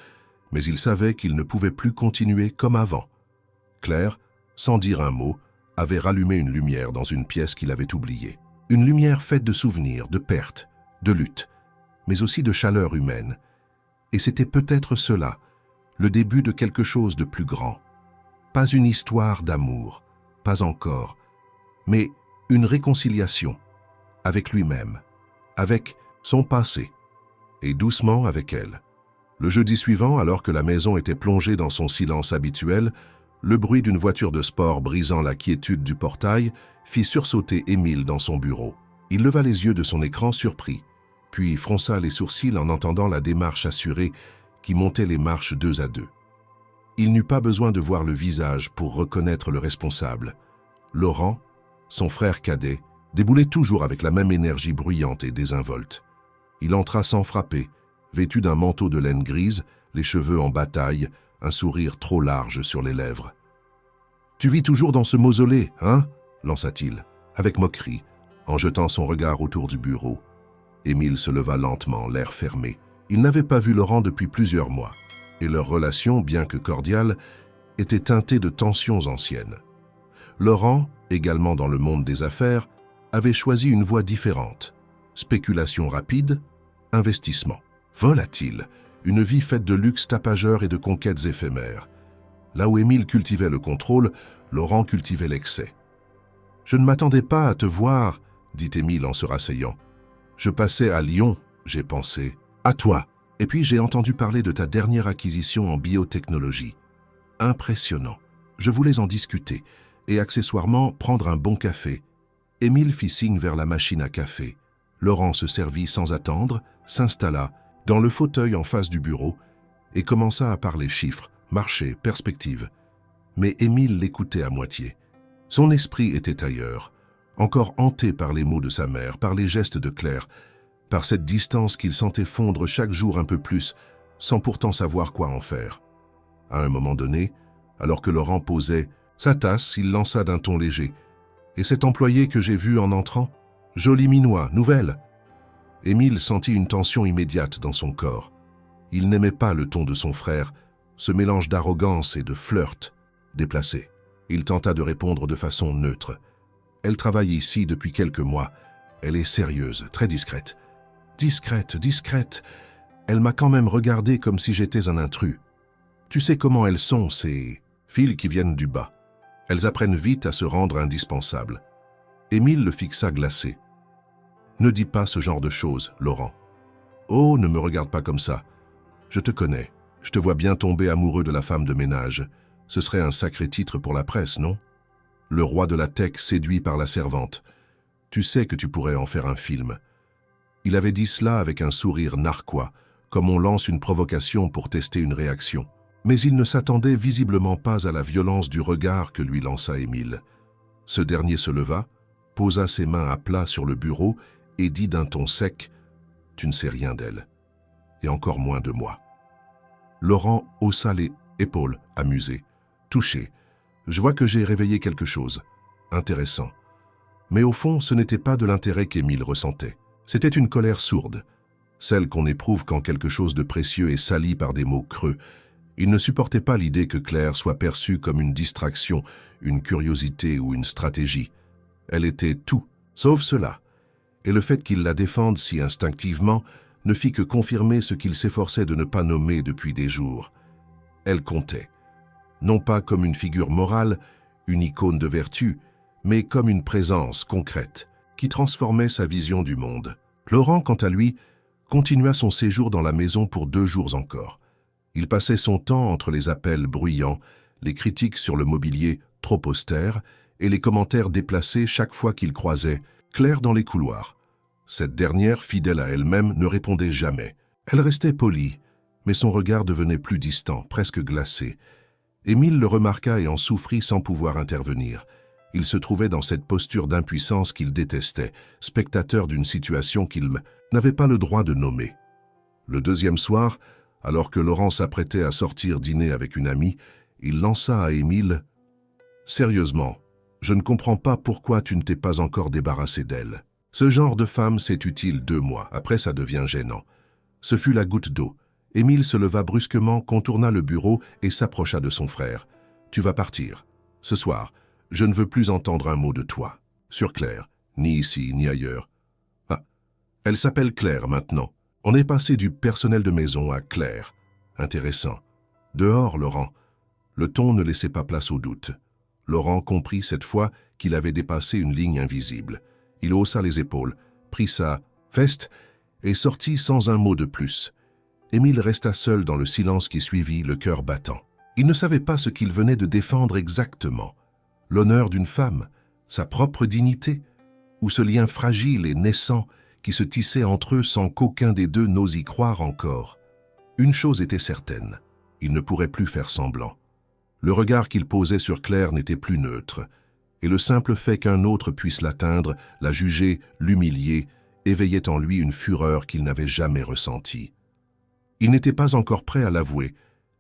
mais il savait qu'il ne pouvait plus continuer comme avant. Claire, sans dire un mot, avait rallumé une lumière dans une pièce qu'il avait oubliée. Une lumière faite de souvenirs, de pertes, de luttes, mais aussi de chaleur humaine. Et c'était peut-être cela, le début de quelque chose de plus grand. Pas une histoire d'amour, pas encore, mais une réconciliation avec lui-même, avec son passé, et doucement avec elle. Le jeudi suivant, alors que la maison était plongée dans son silence habituel, le bruit d'une voiture de sport brisant la quiétude du portail fit sursauter Émile dans son bureau. Il leva les yeux de son écran surpris, puis fronça les sourcils en entendant la démarche assurée qui montait les marches deux à deux. Il n'eut pas besoin de voir le visage pour reconnaître le responsable. Laurent, son frère cadet, déboulait toujours avec la même énergie bruyante et désinvolte. Il entra sans frapper, vêtu d'un manteau de laine grise, les cheveux en bataille, un sourire trop large sur les lèvres. « Tu vis toujours dans ce mausolée, hein ?» lança-t-il, avec moquerie, en jetant son regard autour du bureau. Émile se leva lentement, l'air fermé. Il n'avait pas vu Laurent depuis plusieurs mois, et leur relation, bien que cordiale, était teintée de tensions anciennes. Laurent, également dans le monde des affaires, avait choisi une voie différente. Spéculation rapide, investissement. Volatile, une vie faite de luxe tapageur et de conquêtes éphémères. Là où Émile cultivait le contrôle, Laurent cultivait l'excès. « Je ne m'attendais pas à te voir, » dit Émile en se rasseyant. « Je passais à Lyon, j'ai pensé. À toi. Et puis j'ai entendu parler de ta dernière acquisition en biotechnologie. Impressionnant. Je voulais en discuter et accessoirement prendre un bon café. » Émile fit signe vers la machine à café. Laurent se servit sans attendre, s'installa dans le fauteuil en face du bureau et commença à parler chiffres, marché, perspectives. Mais Émile l'écoutait à moitié. Son esprit était ailleurs, encore hanté par les mots de sa mère, par les gestes de Claire, par cette distance qu'il sentait fondre chaque jour un peu plus, sans pourtant savoir quoi en faire. À un moment donné, alors que Laurent posait sa tasse, il lança d'un ton léger. « Et cet employé que j'ai vu en entrant? Joli minois, nouvelle !» Émile sentit une tension immédiate dans son corps. Il n'aimait pas le ton de son frère, ce mélange d'arrogance et de flirt déplacé. Il tenta de répondre de façon neutre. « Elle travaille ici depuis quelques mois. Elle est sérieuse, très discrète. »« Discrète, discrète. Elle m'a quand même regardé comme si j'étais un intrus. Tu sais comment elles sont, ces filles qui viennent du bas. Elles apprennent vite à se rendre indispensables. » Émile le fixa glacé. « Ne dis pas ce genre de choses, Laurent. »« Oh, ne me regarde pas comme ça. Je te connais. Je te vois bien tomber amoureux de la femme de ménage. Ce serait un sacré titre pour la presse, non? Le roi de la tech séduit par la servante. Tu sais que tu pourrais en faire un film. » Il avait dit cela avec un sourire narquois, comme on lance une provocation pour tester une réaction. Mais il ne s'attendait visiblement pas à la violence du regard que lui lança Émile. Ce dernier se leva, posa ses mains à plat sur le bureau et dit d'un ton sec « Tu ne sais rien d'elle, et encore moins de moi. » Laurent haussa les épaules, amusé. « Touché. Je vois que j'ai réveillé quelque chose. Intéressant. » Mais au fond, ce n'était pas de l'intérêt qu'Émile ressentait. C'était une colère sourde, celle qu'on éprouve quand quelque chose de précieux est sali par des mots creux. Il ne supportait pas l'idée que Claire soit perçue comme une distraction, une curiosité ou une stratégie. Elle était tout, sauf cela. Et le fait qu'il la défende si instinctivement ne fit que confirmer ce qu'il s'efforçait de ne pas nommer depuis des jours. Elle comptait, non pas comme une figure morale, une icône de vertu, mais comme une présence concrète qui transformait sa vision du monde. Laurent, quant à lui, continua son séjour dans la maison pour 2 jours encore. Il passait son temps entre les appels bruyants, les critiques sur le mobilier trop austère et les commentaires déplacés chaque fois qu'il croisait Claire dans les couloirs. Cette dernière, fidèle à elle-même, ne répondait jamais. Elle restait polie, mais son regard devenait plus distant, presque glacé. Émile le remarqua et en souffrit sans pouvoir intervenir. Il se trouvait dans cette posture d'impuissance qu'il détestait, spectateur d'une situation qu'il n'avait pas le droit de nommer. Le 2e soir, alors que Laurent s'apprêtait à sortir dîner avec une amie, il lança à Émile « Sérieusement, je ne comprends pas pourquoi tu ne t'es pas encore débarrassé d'elle. Ce genre de femme, c'est utile 2 mois, après ça devient gênant. » Ce fut la goutte d'eau. Émile se leva brusquement, contourna le bureau et s'approcha de son frère. « Tu vas partir. Ce soir, je ne veux plus entendre un mot de toi. Sur Claire, ni ici, ni ailleurs. » Ah, elle s'appelle Claire maintenant. On est passé du personnel de maison à Claire. Intéressant. Dehors, Laurent. Le ton ne laissait pas place au doute. Laurent comprit cette fois qu'il avait dépassé une ligne invisible. Il haussa les épaules, prit sa veste et sortit sans un mot de plus. Émile resta seul dans le silence qui suivit, le cœur battant. Il ne savait pas ce qu'il venait de défendre exactement. L'honneur d'une femme, sa propre dignité, ou ce lien fragile et naissant qui se tissait entre eux sans qu'aucun des deux n'ose y croire encore. Une chose était certaine, il ne pourrait plus faire semblant. Le regard qu'il posait sur Claire n'était plus neutre, et le simple fait qu'un autre puisse l'atteindre, la juger, l'humilier, éveillait en lui une fureur qu'il n'avait jamais ressentie. Il n'était pas encore prêt à l'avouer,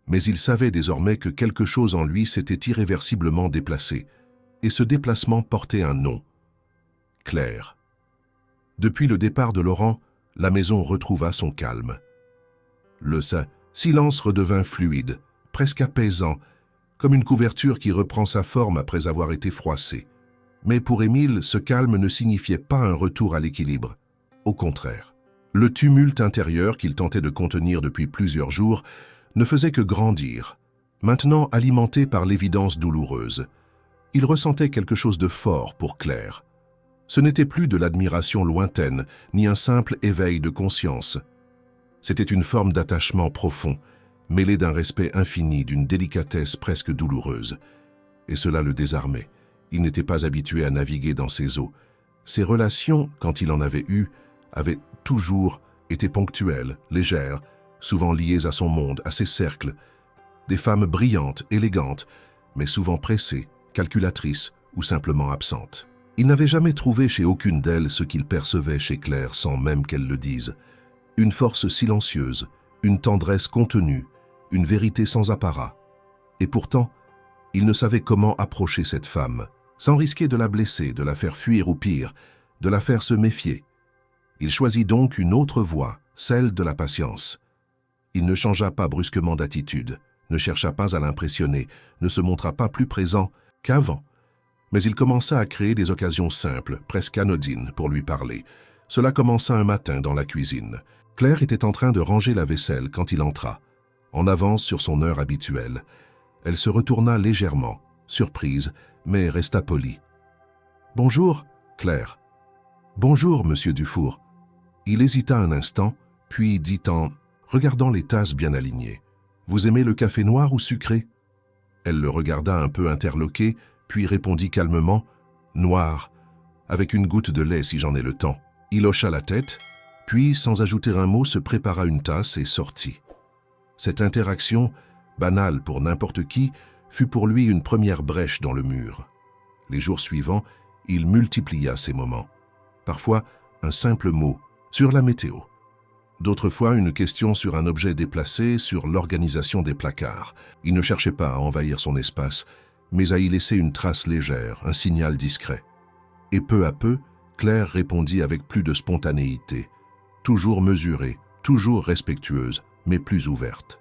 mais il savait désormais que quelque chose en lui s'était irréversiblement déplacé, et ce déplacement portait un nom. Claire. Depuis le départ de Laurent, la maison retrouva son calme. Le silence redevint fluide, presque apaisant, comme une couverture qui reprend sa forme après avoir été froissée. Mais pour Émile, ce calme ne signifiait pas un retour à l'équilibre. Au contraire, le tumulte intérieur qu'il tentait de contenir depuis plusieurs jours ne faisait que grandir, maintenant alimenté par l'évidence douloureuse. Il ressentait quelque chose de fort pour Claire. Ce n'était plus de l'admiration lointaine, ni un simple éveil de conscience. C'était une forme d'attachement profond, mêlé d'un respect infini, d'une délicatesse presque douloureuse. Et cela le désarmait. Il n'était pas habitué à naviguer dans ces eaux. Ses relations, quand il en avait eu, avaient toujours été ponctuelles, légères, souvent liées à son monde, à ses cercles. Des femmes brillantes, élégantes, mais souvent pressées, calculatrices ou simplement absentes. Il n'avait jamais trouvé chez aucune d'elles ce qu'il percevait chez Claire sans même qu'elle le dise. Une force silencieuse, une tendresse contenue, une vérité sans apparat. Et pourtant, il ne savait comment approcher cette femme, sans risquer de la blesser, de la faire fuir ou pire, de la faire se méfier. Il choisit donc une autre voie, celle de la patience. Il ne changea pas brusquement d'attitude, ne chercha pas à l'impressionner, ne se montra pas plus présent qu'avant. Mais il commença à créer des occasions simples, presque anodines, pour lui parler. Cela commença un matin dans la cuisine. Claire était en train de ranger la vaisselle quand il entra, en avance sur son heure habituelle. Elle se retourna légèrement, surprise, mais resta polie. « Bonjour, Claire. »« Bonjour, monsieur Dufour. » Il hésita un instant, puis dit en regardant les tasses bien alignées. « Vous aimez le café noir ou sucré ?» Elle le regarda un peu interloqué, puis répondit calmement « Noir, avec une goutte de lait si j'en ai le temps. » Il hocha la tête, puis, sans ajouter un mot, se prépara une tasse et sortit. Cette interaction, banale pour n'importe qui, fut pour lui une première brèche dans le mur. Les jours suivants, il multiplia ces moments. Parfois, un simple mot sur la météo. D'autres fois, une question sur un objet déplacé, sur l'organisation des placards. Il ne cherchait pas à envahir son espace, mais à y laisser une trace légère, un signal discret. Et peu à peu, Claire répondit avec plus de spontanéité, toujours mesurée, toujours respectueuse, mais plus ouverte.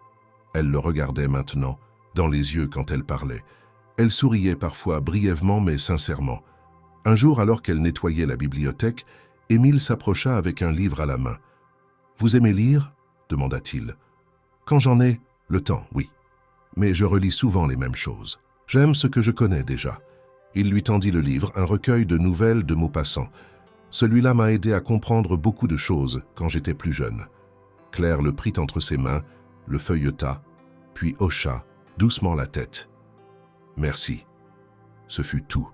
Elle le regardait maintenant, dans les yeux quand elle parlait. Elle souriait parfois brièvement mais sincèrement. Un jour, alors qu'elle nettoyait la bibliothèque, Émile s'approcha avec un livre à la main. « Vous aimez lire ?» demanda-t-il. « Quand j'en ai le temps, oui. Mais je relis souvent les mêmes choses. J'aime ce que je connais déjà. » Il lui tendit le livre, un recueil de nouvelles de Maupassant. Celui-là m'a aidé à comprendre beaucoup de choses quand j'étais plus jeune. Claire le prit entre ses mains, le feuilleta, puis hocha doucement la tête. « Merci. » Ce fut tout.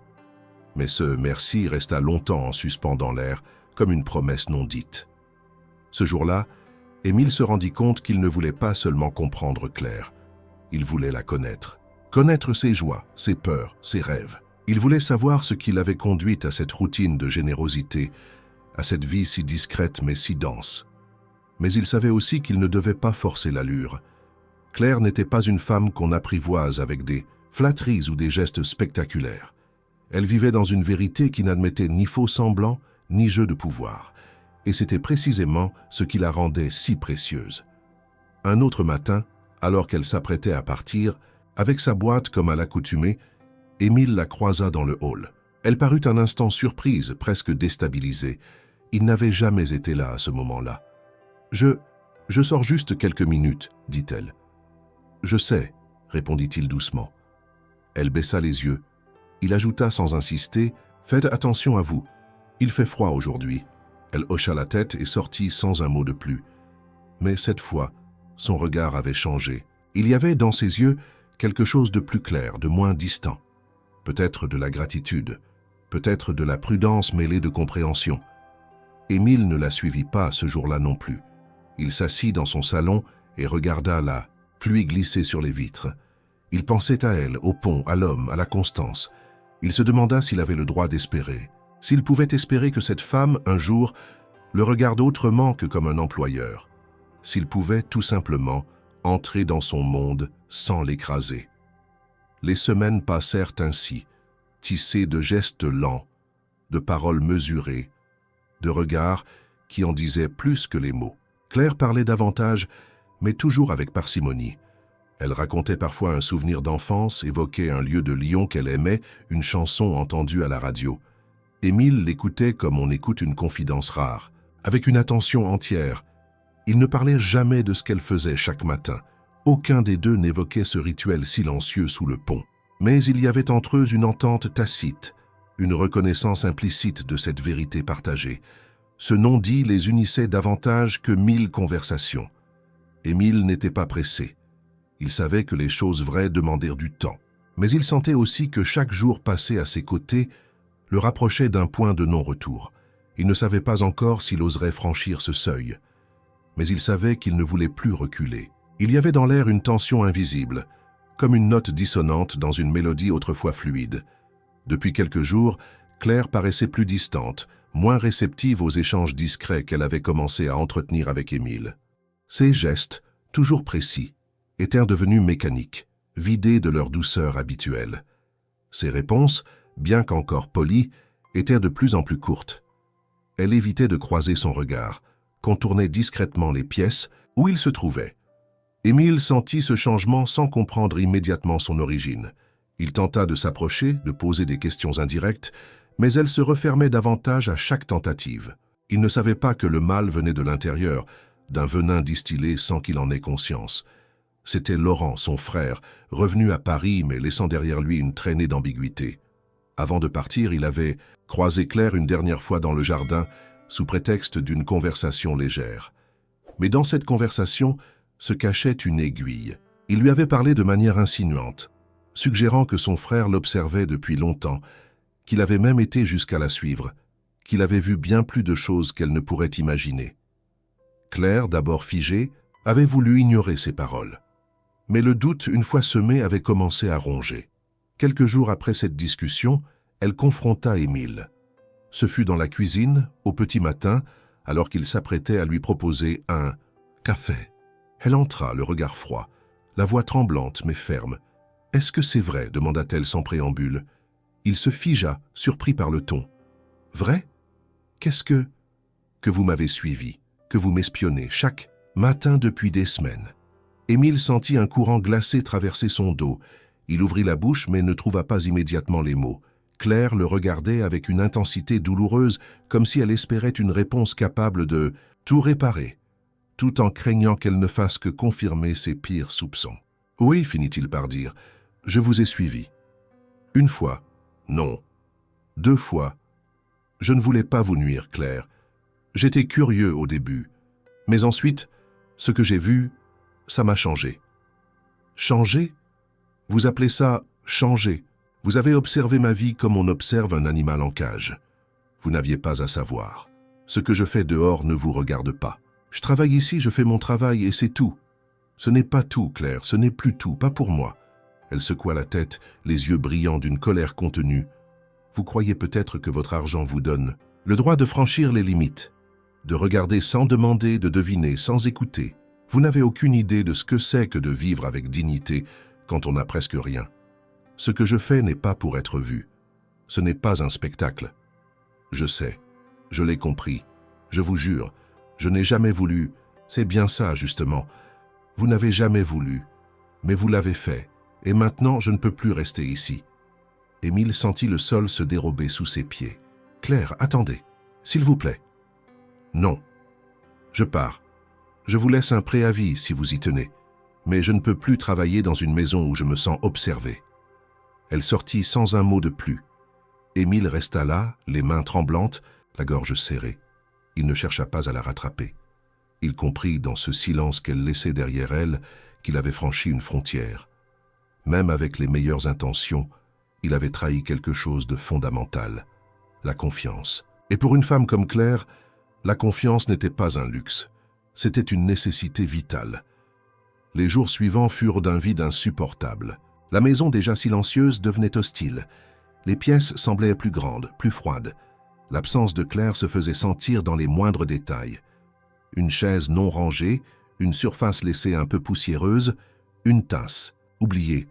Mais ce merci resta longtemps en suspens dans l'air, comme une promesse non dite. Ce jour-là, Émile se rendit compte qu'il ne voulait pas seulement comprendre Claire. Il voulait la connaître. Connaître ses joies, ses peurs, ses rêves. Il voulait savoir ce qui l'avait conduite à cette routine de générosité, à cette vie si discrète mais si dense. Mais il savait aussi qu'il ne devait pas forcer l'allure. Claire n'était pas une femme qu'on apprivoise avec des flatteries ou des gestes spectaculaires. Elle vivait dans une vérité qui n'admettait ni faux semblants, ni jeu de pouvoir. Et c'était précisément ce qui la rendait si précieuse. Un autre matin, alors qu'elle s'apprêtait à partir, avec sa boîte comme à l'accoutumée, Émile la croisa dans le hall. Elle parut un instant surprise, presque déstabilisée. Il n'avait jamais été là à ce moment-là. « Je sors juste quelques minutes, dit-elle. « Je sais, répondit-il doucement. Elle baissa les yeux. Il ajouta sans insister, « Faites attention à vous. Il fait froid aujourd'hui. » Elle hocha la tête et sortit sans un mot de plus. Mais cette fois, son regard avait changé. Il y avait dans ses yeux quelque chose de plus clair, de moins distant. Peut-être de la gratitude, peut-être de la prudence mêlée de compréhension. Émile ne la suivit pas ce jour-là non plus. Il s'assit dans son salon et regarda la pluie glisser sur les vitres. Il pensait à elle, au pont, à l'homme, à la Constance. Il se demanda s'il avait le droit d'espérer. S'il pouvait espérer que cette femme, un jour, le regarde autrement que comme un employeur. S'il pouvait, tout simplement, entrer dans son monde sans l'écraser. Les semaines passèrent ainsi, tissées de gestes lents, de paroles mesurées, de regards qui en disaient plus que les mots. Claire parlait davantage, mais toujours avec parcimonie. Elle racontait parfois un souvenir d'enfance, évoquait un lieu de Lyon qu'elle aimait, une chanson entendue à la radio. Émile l'écoutait comme on écoute une confidence rare, avec une attention entière. Il ne parlait jamais de ce qu'elle faisait chaque matin. Aucun des deux n'évoquait ce rituel silencieux sous le pont. Mais il y avait entre eux une entente tacite, une reconnaissance implicite de cette vérité partagée. Ce non-dit les unissait davantage que 1000 conversations. Émile n'était pas pressé. Il savait que les choses vraies demandèrent du temps. Mais il sentait aussi que chaque jour passé à ses côtés le rapprochait d'un point de non-retour. Il ne savait pas encore s'il oserait franchir ce seuil. Mais il savait qu'il ne voulait plus reculer. Il y avait dans l'air une tension invisible, comme une note dissonante dans une mélodie autrefois fluide. Depuis quelques jours, Claire paraissait plus distante, moins réceptive aux échanges discrets qu'elle avait commencé à entretenir avec Émile. Ses gestes, toujours précis, étaient devenus mécaniques. vidés de leur douceur habituelle. Ses réponses, bien qu'encore polies, étaient de plus en plus courtes. Elle évitait de croiser son regard, contournait discrètement les pièces où il se trouvait. Émile sentit ce changement sans comprendre immédiatement son origine. Il tenta de s'approcher, de poser des questions indirectes, mais elle se refermait davantage à chaque tentative. Il ne savait pas que le mal venait de l'intérieur, d'un venin distillé sans qu'il en ait conscience. C'était Laurent, son frère, revenu à Paris mais laissant derrière lui une traînée d'ambiguïté. Avant de partir, il avait croisé Claire une dernière fois dans le jardin, sous prétexte d'une conversation légère. Mais dans cette conversation se cachait une aiguille. Il lui avait parlé de manière insinuante, suggérant que son frère l'observait depuis longtemps, qu'il avait même été jusqu'à la suivre, qu'il avait vu bien plus de choses qu'elle ne pourrait imaginer. Claire, d'abord figée, avait voulu ignorer ces paroles. Mais le doute, une fois semé, avait commencé à ronger. Quelques jours après cette discussion, elle confronta Émile. Ce fut dans la cuisine, au petit matin, alors qu'il s'apprêtait à lui proposer un café. Elle entra, le regard froid, la voix tremblante mais ferme. « Est-ce que c'est vrai ?» demanda-t-elle sans préambule. Il se figea, surpris par le ton. « Vrai ? Qu'est-ce que… » « Que vous m'avez suivi, que vous m'espionnez chaque matin depuis des semaines. » Émile sentit un courant glacé traverser son dos. Il ouvrit la bouche mais ne trouva pas immédiatement les mots. Claire le regardait avec une intensité douloureuse, comme si elle espérait une réponse capable de tout réparer, tout en craignant qu'elle ne fasse que confirmer ses pires soupçons. « Oui, finit-il par dire, je vous ai suivi. Une fois, non. 2 fois. Je ne voulais pas vous nuire, Claire. J'étais curieux au début, mais ensuite, ce que j'ai vu, ça m'a changé. » « Changé ? Vous appelez ça changer ? Vous avez observé ma vie comme on observe un animal en cage. Vous n'aviez pas à savoir. Ce que je fais dehors ne vous regarde pas. Je travaille ici, je fais mon travail et c'est tout. Ce n'est pas tout, Claire, ce n'est plus tout, pas pour moi. » Elle secoua la tête, les yeux brillants d'une colère contenue. « Vous croyez peut-être que votre argent vous donne le droit de franchir les limites, de regarder sans demander, de deviner sans écouter. Vous n'avez aucune idée de ce que c'est que de vivre avec dignité quand on n'a presque rien. Ce que je fais n'est pas pour être vu. Ce n'est pas un spectacle. Je sais, je l'ai compris, je vous jure, je n'ai jamais voulu, c'est bien ça justement. Vous n'avez jamais voulu, mais vous l'avez fait, et maintenant je ne peux plus rester ici. » Émile sentit le sol se dérober sous ses pieds. « Claire, attendez, s'il vous plaît. »« Non. Je pars. Je vous laisse un préavis si vous y tenez, mais je ne peux plus travailler dans une maison où je me sens observé. » Elle sortit sans un mot de plus. Émile resta là, les mains tremblantes, la gorge serrée. Il ne chercha pas à la rattraper. Il comprit dans ce silence qu'elle laissait derrière elle qu'il avait franchi une frontière. Même avec les meilleures intentions, il avait trahi quelque chose de fondamental, la confiance. Et pour une femme comme Claire, la confiance n'était pas un luxe, c'était une nécessité vitale. Les jours suivants furent d'un vide insupportable. La maison déjà silencieuse devenait hostile. Les pièces semblaient plus grandes, plus froides. L'absence de Claire se faisait sentir dans les moindres détails. Une chaise non rangée, une surface laissée un peu poussiéreuse, une tasse, oubliée.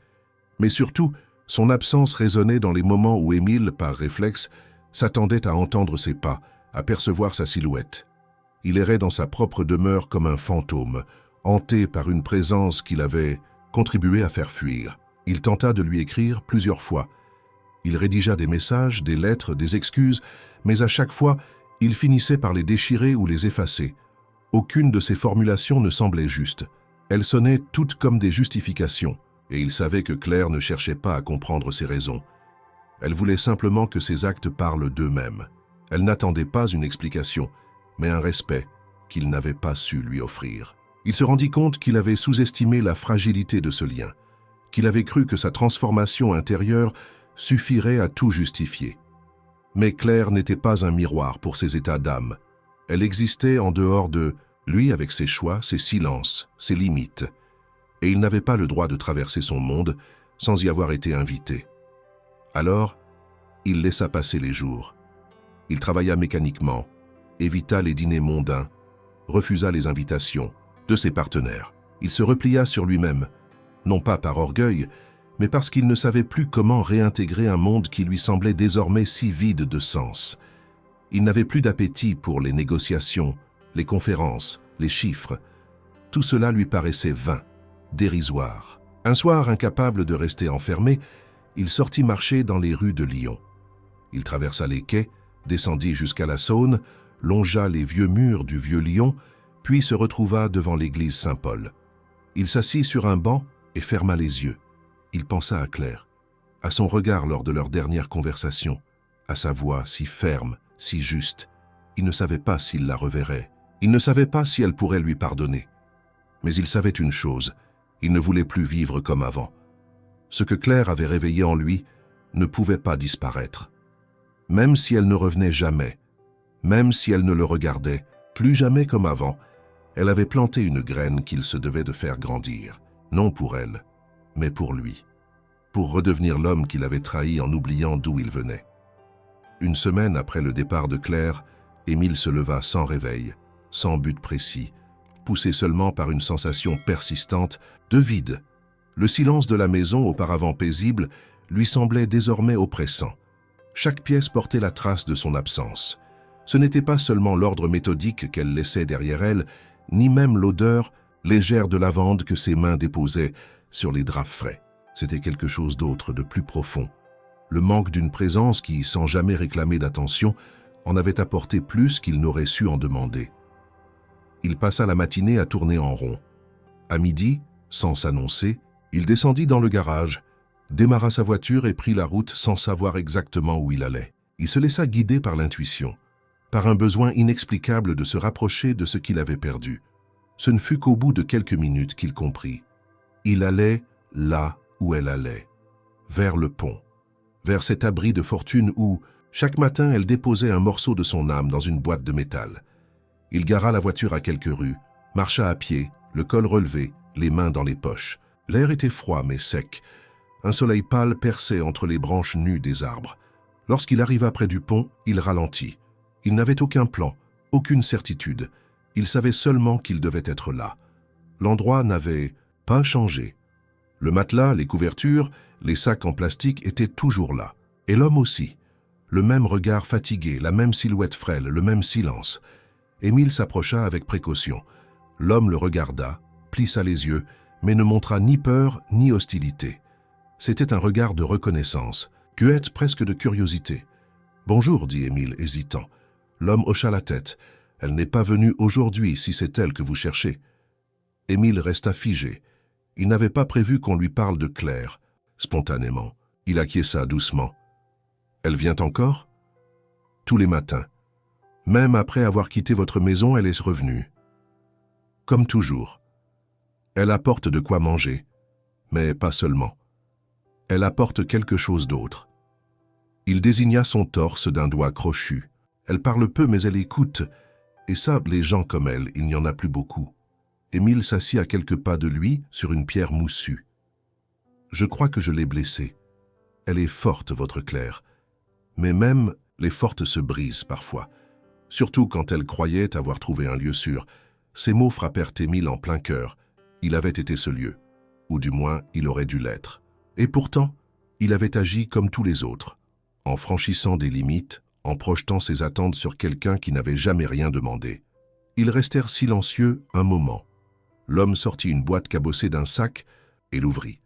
Mais surtout, son absence résonnait dans les moments où Émile, par réflexe, s'attendait à entendre ses pas, à percevoir sa silhouette. Il errait dans sa propre demeure comme un fantôme, hanté par une présence qu'il avait contribué à faire fuir. Il tenta de lui écrire plusieurs fois. Il rédigea des messages, des lettres, des excuses, mais à chaque fois, il finissait par les déchirer ou les effacer. Aucune de ces formulations ne semblait juste. Elles sonnaient toutes comme des justifications, et il savait que Claire ne cherchait pas à comprendre ses raisons. Elle voulait simplement que ses actes parlent d'eux-mêmes. Elle n'attendait pas une explication, mais un respect qu'il n'avait pas su lui offrir. Il se rendit compte qu'il avait sous-estimé la fragilité de ce lien, qu'il avait cru que sa transformation intérieure suffirait à tout justifier. Mais Claire n'était pas un miroir pour ses états d'âme. Elle existait en dehors de lui avec ses choix, ses silences, ses limites. Et il n'avait pas le droit de traverser son monde sans y avoir été invité. Alors, il laissa passer les jours. Il travailla mécaniquement, évita les dîners mondains, refusa les invitations de ses partenaires. Il se replia sur lui-même, non pas par orgueil, mais parce qu'il ne savait plus comment réintégrer un monde qui lui semblait désormais si vide de sens. Il n'avait plus d'appétit pour les négociations, les conférences, les chiffres. Tout cela lui paraissait vain, dérisoire. Un soir, incapable de rester enfermé, il sortit marcher dans les rues de Lyon. Il traversa les quais, descendit jusqu'à la Saône, longea les vieux murs du vieux Lyon, puis se retrouva devant l'église Saint-Paul. Il s'assit sur un banc et ferma les yeux. Il pensa à Claire, à son regard lors de leur dernière conversation, à sa voix si ferme, si juste. Il ne savait pas s'il la reverrait. Il ne savait pas si elle pourrait lui pardonner. Mais il savait une chose, il ne voulait plus vivre comme avant. Ce que Claire avait réveillé en lui ne pouvait pas disparaître. Même si elle ne revenait jamais, même si elle ne le regardait plus jamais comme avant, elle avait planté une graine qu'il se devait de faire grandir, non pour elle, mais pour lui, pour redevenir l'homme qu'il avait trahi en oubliant d'où il venait. Une semaine après le départ de Claire, Émile se leva sans réveil, sans but précis, poussé seulement par une sensation persistante de vide. Le silence de la maison, auparavant paisible, lui semblait désormais oppressant. Chaque pièce portait la trace de son absence. Ce n'était pas seulement l'ordre méthodique qu'elle laissait derrière elle, ni même l'odeur légère de lavande que ses mains déposaient sur les draps frais. C'était quelque chose d'autre, de plus profond. Le manque d'une présence qui, sans jamais réclamer d'attention, en avait apporté plus qu'il n'aurait su en demander. Il passa la matinée à tourner en rond. À midi, sans s'annoncer, il descendit dans le garage, démarra sa voiture et prit la route sans savoir exactement où il allait. Il se laissa guider par l'intuition, par un besoin inexplicable de se rapprocher de ce qu'il avait perdu. Ce ne fut qu'au bout de quelques minutes qu'il comprit. Il allait là où elle allait, vers le pont, vers cet abri de fortune où, chaque matin, elle déposait un morceau de son âme dans une boîte de métal. Il gara la voiture à quelques rues, marcha à pied, le col relevé, les mains dans les poches. L'air était froid mais sec. Un soleil pâle perçait entre les branches nues des arbres. Lorsqu'il arriva près du pont, il ralentit. Il n'avait aucun plan, aucune certitude. Il savait seulement qu'il devait être là. L'endroit n'avait pas changé. Le matelas, les couvertures, les sacs en plastique étaient toujours là. Et l'homme aussi. Le même regard fatigué, la même silhouette frêle, le même silence. Émile s'approcha avec précaution. L'homme le regarda, plissa les yeux, mais ne montra ni peur ni hostilité. C'était un regard de reconnaissance, guette presque de curiosité. « Bonjour » dit Émile, hésitant. L'homme hocha la tête. « Elle n'est pas venue aujourd'hui, si c'est elle que vous cherchez. » Émile resta figé. Il n'avait pas prévu qu'on lui parle de Claire. Spontanément, il acquiesça doucement. « Elle vient encore ?»« Tous les matins. Même après avoir quitté votre maison, elle est revenue. » « Comme toujours. Elle apporte de quoi manger, mais pas seulement. Elle apporte quelque chose d'autre. » Il désigna son torse d'un doigt crochu. « Elle parle peu, mais elle écoute. Et ça, les gens comme elle, il n'y en a plus beaucoup. » Émile s'assit à quelques pas de lui, sur une pierre moussue. « Je crois que je l'ai blessée. Elle est forte, votre Claire. Mais même les fortes se brisent parfois. Surtout quand elle croyait avoir trouvé un lieu sûr. » Ces mots frappèrent Émile en plein cœur. Il avait été ce lieu, ou du moins il aurait dû l'être. Et pourtant, il avait agi comme tous les autres, en franchissant des limites, en projetant ses attentes sur quelqu'un qui n'avait jamais rien demandé. Ils restèrent silencieux un moment. L'homme sortit une boîte cabossée d'un sac et l'ouvrit.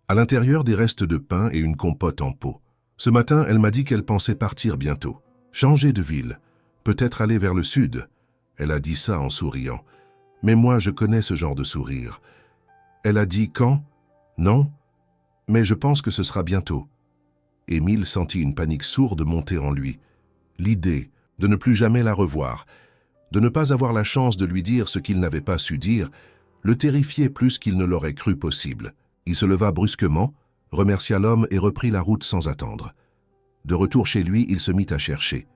À l'intérieur, des restes de pain et une compote en pot. Ce matin, elle m'a dit qu'elle pensait partir bientôt. Changer de ville, peut-être aller vers le sud. Elle a dit ça en souriant. Mais moi, je connais ce genre de sourire. Elle a dit quand? Non, mais je pense que ce sera bientôt. Émile sentit une panique sourde monter en lui. L'idée de ne plus jamais la revoir, de ne pas avoir la chance de lui dire ce qu'il n'avait pas su dire, le terrifiait plus qu'il ne l'aurait cru possible. Il se leva brusquement, remercia l'homme et reprit la route sans attendre. De retour chez lui, il se mit à chercher.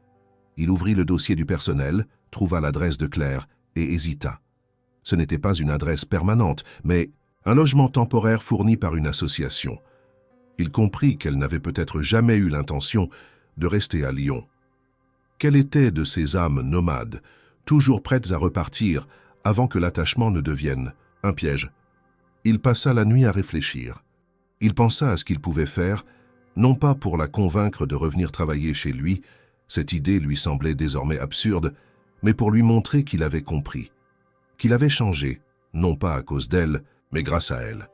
Il ouvrit le dossier du personnel, trouva l'adresse de Claire et hésita. Ce n'était pas une adresse permanente, mais un logement temporaire fourni par une association. Il comprit qu'elle n'avait peut-être jamais eu l'intention de rester à Lyon. Quelle était de ces âmes nomades, toujours prêtes à repartir avant que l'attachement ne devienne un piège? Il passa la nuit à réfléchir. Il pensa à ce qu'il pouvait faire, non pas pour la convaincre de revenir travailler chez lui, cette idée lui semblait désormais absurde, mais pour lui montrer qu'il avait compris, qu'il avait changé, non pas à cause d'elle, mais grâce à elle.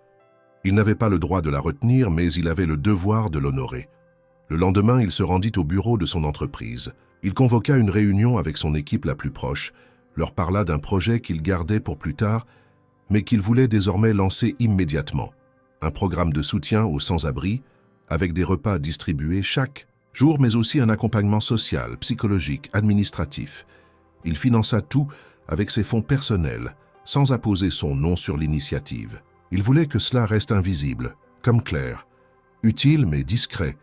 Il n'avait pas le droit de la retenir, mais il avait le devoir de l'honorer. Le lendemain, il se rendit au bureau de son entreprise. Il convoqua une réunion avec son équipe la plus proche, leur parla d'un projet qu'il gardait pour plus tard, mais qu'il voulait désormais lancer immédiatement. Un programme de soutien aux sans-abri, avec des repas distribués chaque jour, mais aussi un accompagnement social, psychologique, administratif. Il finança tout avec ses fonds personnels, sans apposer son nom sur l'initiative. Il voulait que cela reste invisible, comme Claire. Utile mais discret,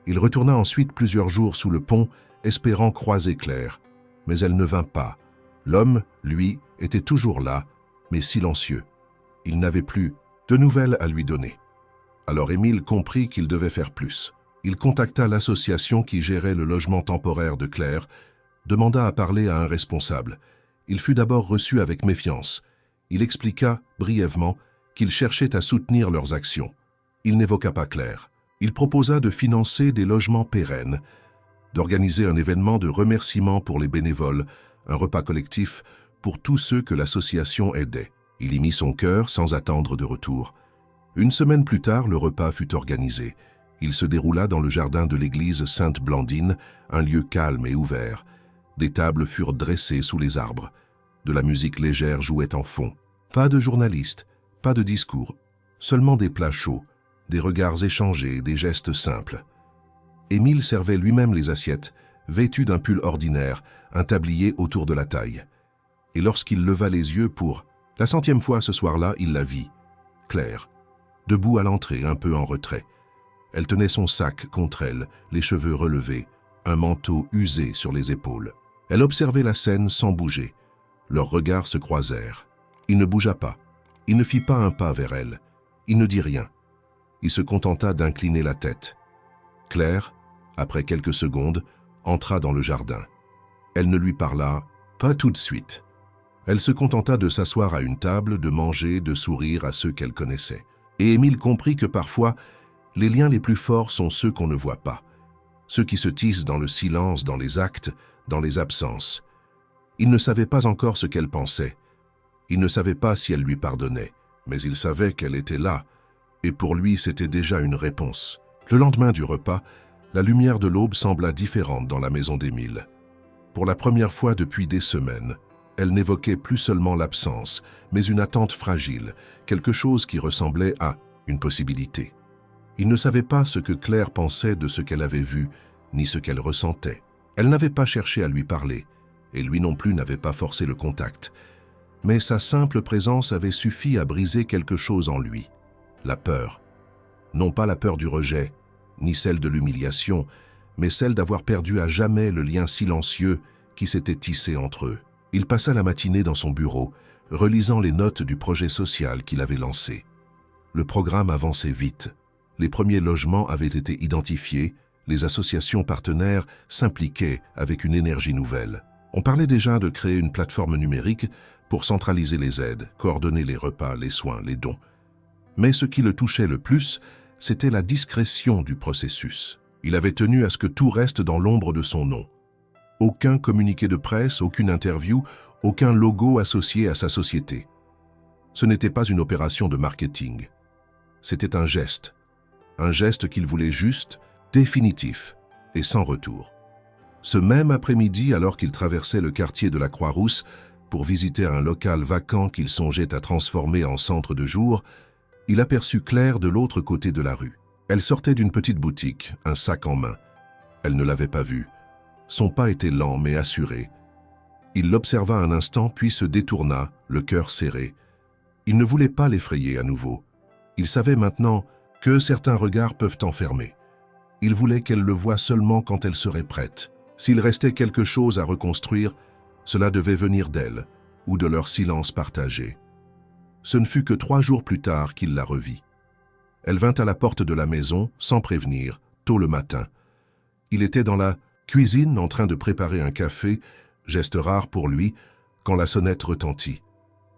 il retourna ensuite plusieurs jours sous le pont, espérant croiser Claire. Mais elle ne vint pas. L'homme, lui, était toujours là, mais silencieux. Il n'avait plus de nouvelles à lui donner. Alors Émile comprit qu'il devait faire plus. Il contacta l'association qui gérait le logement temporaire de Claire, demanda à parler à un responsable. Il fut d'abord reçu avec méfiance. Il expliqua, brièvement, qu'il cherchait à soutenir leurs actions. Il n'évoqua pas Claire. Il proposa de financer des logements pérennes, d'organiser un événement de remerciement pour les bénévoles, un repas collectif pour tous ceux que l'association aidait. Il y mit son cœur sans attendre de retour. Une semaine plus tard, le repas fut organisé. Il se déroula dans le jardin de l'église Sainte-Blandine, un lieu calme et ouvert. Des tables furent dressées sous les arbres. De la musique légère jouait en fond. Pas de journalistes, pas de discours, seulement des plats chauds, des regards échangés, des gestes simples. Émile servait lui-même les assiettes, vêtu d'un pull ordinaire, un tablier autour de la taille. Et lorsqu'il leva les yeux pour la 100e fois ce soir-là, il la vit, Claire, debout à l'entrée, un peu en retrait. Elle tenait son sac contre elle, les cheveux relevés, un manteau usé sur les épaules. Elle observait la scène sans bouger. Leurs regards se croisèrent. Il ne bougea pas. Il ne fit pas un pas vers elle. Il ne dit rien. Il se contenta d'incliner la tête. Claire, après quelques secondes, entra dans le jardin. Elle ne lui parla pas tout de suite. Elle se contenta de s'asseoir à une table, de manger, de sourire à ceux qu'elle connaissait. Et Émile comprit que parfois, les liens les plus forts sont ceux qu'on ne voit pas, ceux qui se tissent dans le silence, dans les actes, dans les absences. Il ne savait pas encore ce qu'elle pensait. Il ne savait pas si elle lui pardonnait, mais il savait qu'elle était là, et pour lui c'était déjà une réponse. Le lendemain du repas, la lumière de l'aube sembla différente dans la maison d'Émile. Pour la première fois depuis des semaines, elle n'évoquait plus seulement l'absence, mais une attente fragile, quelque chose qui ressemblait à une possibilité. Il ne savait pas ce que Claire pensait de ce qu'elle avait vu, ni ce qu'elle ressentait. Elle n'avait pas cherché à lui parler, et lui non plus n'avait pas forcé le contact. Mais sa simple présence avait suffi à briser quelque chose en lui. La peur. Non pas la peur du rejet, ni celle de l'humiliation, mais celle d'avoir perdu à jamais le lien silencieux qui s'était tissé entre eux. Il passa la matinée dans son bureau, relisant les notes du projet social qu'il avait lancé. Le programme avançait vite. Les premiers logements avaient été identifiés, les associations partenaires s'impliquaient avec une énergie nouvelle. On parlait déjà de créer une plateforme numérique pour centraliser les aides, coordonner les repas, les soins, les dons. Mais ce qui le touchait le plus, c'était la discrétion du processus. Il avait tenu à ce que tout reste dans l'ombre de son nom. Aucun communiqué de presse, aucune interview, aucun logo associé à sa société. Ce n'était pas une opération de marketing. C'était un geste qu'il voulait juste, définitif et sans retour. Ce même après-midi, alors qu'il traversait le quartier de la Croix-Rousse pour visiter un local vacant qu'il songeait à transformer en centre de jour, il aperçut Claire de l'autre côté de la rue. Elle sortait d'une petite boutique, un sac en main. Elle ne l'avait pas vue. Son pas était lent mais assuré. Il l'observa un instant puis se détourna, le cœur serré. Il ne voulait pas l'effrayer à nouveau. Il savait maintenant que certains regards peuvent enfermer. Il voulait qu'elle le voie seulement quand elle serait prête. S'il restait quelque chose à reconstruire, cela devait venir d'elle ou de leur silence partagé. Ce ne fut que 3 jours plus tard qu'il la revit. Elle vint à la porte de la maison, sans prévenir, tôt le matin. Il était dans la cuisine en train de préparer un café, geste rare pour lui, quand la sonnette retentit.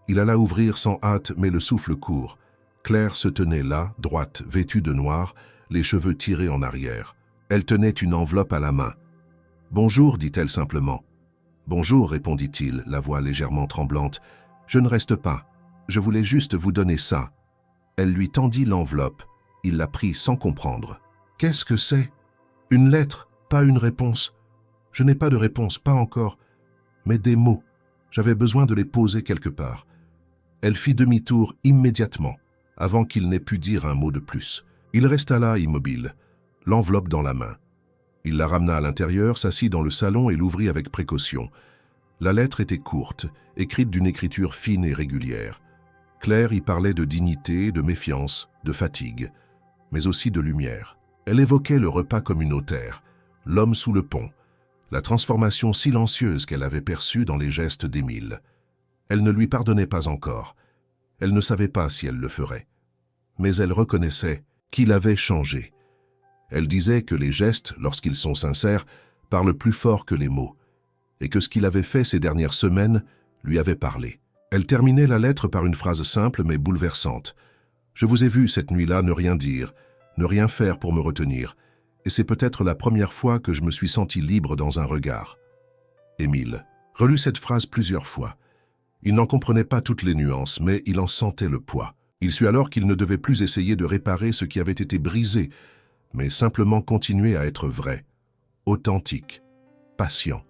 Il alla ouvrir sans hâte, mais le souffle court. Claire se tenait là, droite, vêtue de noir, les cheveux tirés en arrière. Elle tenait une enveloppe à la main. « Bonjour », dit-elle simplement. « Bonjour », répondit-il, la voix légèrement tremblante. « Je ne reste pas. Je voulais juste vous donner ça. » Elle lui tendit l'enveloppe. Il la prit sans comprendre. « Qu'est-ce que c'est ? Une lettre, pas une réponse. Je n'ai pas de réponse, pas encore. Mais des mots. J'avais besoin de les poser quelque part. » Elle fit demi-tour immédiatement, avant qu'il n'ait pu dire un mot de plus. Il resta là, immobile, l'enveloppe dans la main. Il la ramena à l'intérieur, s'assit dans le salon et l'ouvrit avec précaution. La lettre était courte, écrite d'une écriture fine et régulière. Claire y parlait de dignité, de méfiance, de fatigue, mais aussi de lumière. Elle évoquait le repas communautaire, l'homme sous le pont, la transformation silencieuse qu'elle avait perçue dans les gestes d'Émile. Elle ne lui pardonnait pas encore. Elle ne savait pas si elle le ferait. Mais elle reconnaissait qu'il avait changé. Elle disait que les gestes, lorsqu'ils sont sincères, parlent plus fort que les mots, et que ce qu'il avait fait ces dernières semaines lui avait parlé. Elle terminait la lettre par une phrase simple mais bouleversante. « Je vous ai vu cette nuit-là ne rien dire, ne rien faire pour me retenir, et c'est peut-être la première fois que je me suis senti libre dans un regard. » Émile relut cette phrase plusieurs fois. Il n'en comprenait pas toutes les nuances, mais il en sentait le poids. Il sut alors qu'il ne devait plus essayer de réparer ce qui avait été brisé, mais simplement continuer à être vrai, authentique, patient.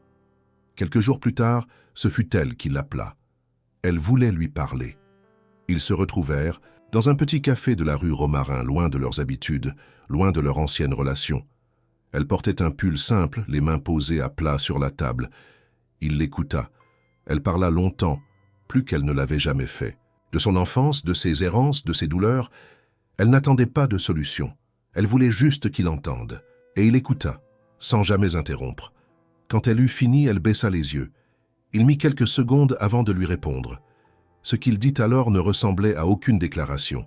Quelques jours plus tard, ce fut elle qui l'appela. Elle voulait lui parler. Ils se retrouvèrent dans un petit café de la rue Romarin, loin de leurs habitudes, loin de leur ancienne relation. Elle portait un pull simple, les mains posées à plat sur la table. Il l'écouta. Elle parla longtemps, plus qu'elle ne l'avait jamais fait. De son enfance, de ses errances, de ses douleurs, elle n'attendait pas de solution. Elle voulait juste qu'il entende. Et il écouta, sans jamais interrompre. Quand elle eut fini, elle baissa les yeux. Il mit quelques secondes avant de lui répondre. Ce qu'il dit alors ne ressemblait à aucune déclaration.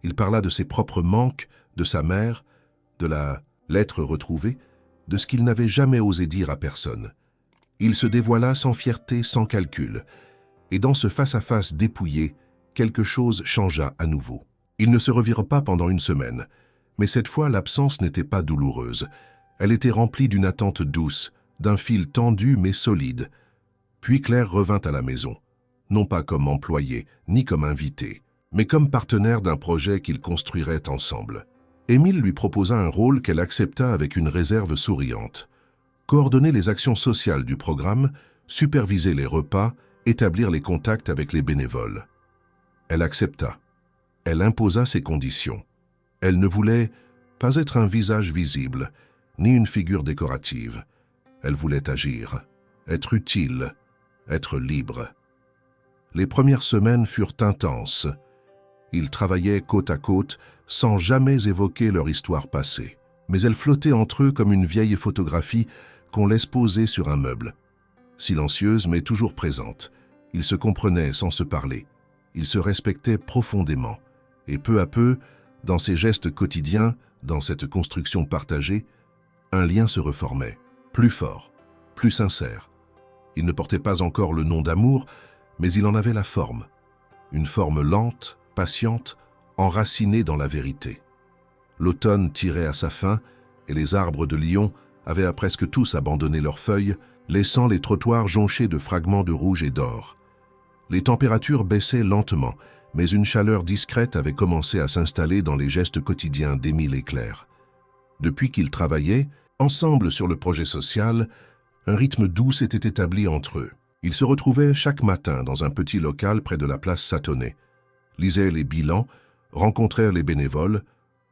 Il parla de ses propres manques, de sa mère, de la lettre retrouvée, de ce qu'il n'avait jamais osé dire à personne. Il se dévoila sans fierté, sans calcul. Et dans ce face-à-face dépouillé, quelque chose changea à nouveau. Ils ne se revirent pas pendant une semaine, mais cette fois l'absence n'était pas douloureuse. Elle était remplie d'une attente douce, d'un fil tendu mais solide. Puis Claire revint à la maison, non pas comme employée, ni comme invitée, mais comme partenaire d'un projet qu'ils construiraient ensemble. Émile lui proposa un rôle qu'elle accepta avec une réserve souriante. Coordonner les actions sociales du programme, superviser les repas, établir les contacts avec les bénévoles. Elle accepta. Elle imposa ses conditions. Elle ne voulait pas être un visage visible, ni une figure décorative. Elle voulait agir, être utile, être libre. Les premières semaines furent intenses. Ils travaillaient côte à côte, sans jamais évoquer leur histoire passée. Mais elle flottait entre eux comme une vieille photographie qu'on laisse poser sur un meuble. Silencieuse mais toujours présente, ils se comprenaient sans se parler. Ils se respectaient profondément. Et peu à peu, dans ces gestes quotidiens, dans cette construction partagée, un lien se reformait, plus fort, plus sincère. Il ne portait pas encore le nom d'amour, mais il en avait la forme. Une forme lente, patiente, enracinée dans la vérité. L'automne tirait à sa fin et les arbres de Lyon avaient presque tous abandonné leurs feuilles, laissant les trottoirs jonchés de fragments de rouge et d'or. Les températures baissaient lentement, mais une chaleur discrète avait commencé à s'installer dans les gestes quotidiens d'Émile et Claire. Depuis qu'ils travaillaient, ensemble sur le projet social, un rythme doux s'était établi entre eux. Ils se retrouvaient chaque matin dans un petit local près de la place Satonnet, lisaient les bilans, rencontrèrent les bénévoles,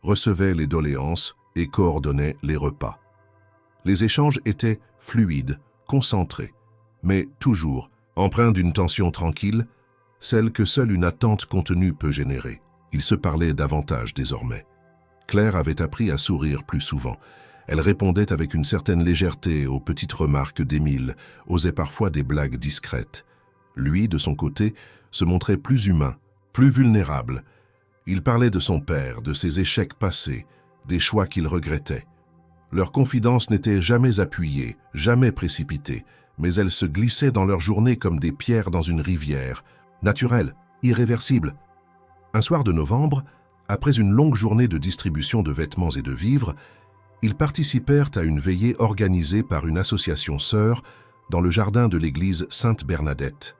recevaient les doléances et coordonnaient les repas. Les échanges étaient fluides, concentrés, mais toujours empreints d'une tension tranquille, celle que seule une attente contenue peut générer. Ils se parlaient davantage désormais. Claire avait appris à sourire plus souvent. Elle répondait avec une certaine légèreté aux petites remarques d'Émile, osait parfois des blagues discrètes. Lui, de son côté, se montrait plus humain, plus vulnérable. Il parlait de son père, de ses échecs passés, des choix qu'il regrettait. Leur confidence n'était jamais appuyée, jamais précipitée, mais elle se glissait dans leur journée comme des pierres dans une rivière, naturelle, irréversible. Un soir de novembre, après une longue journée de distribution de vêtements et de vivres, ils participèrent à une veillée organisée par une association sœur dans le jardin de l'église Sainte-Bernadette.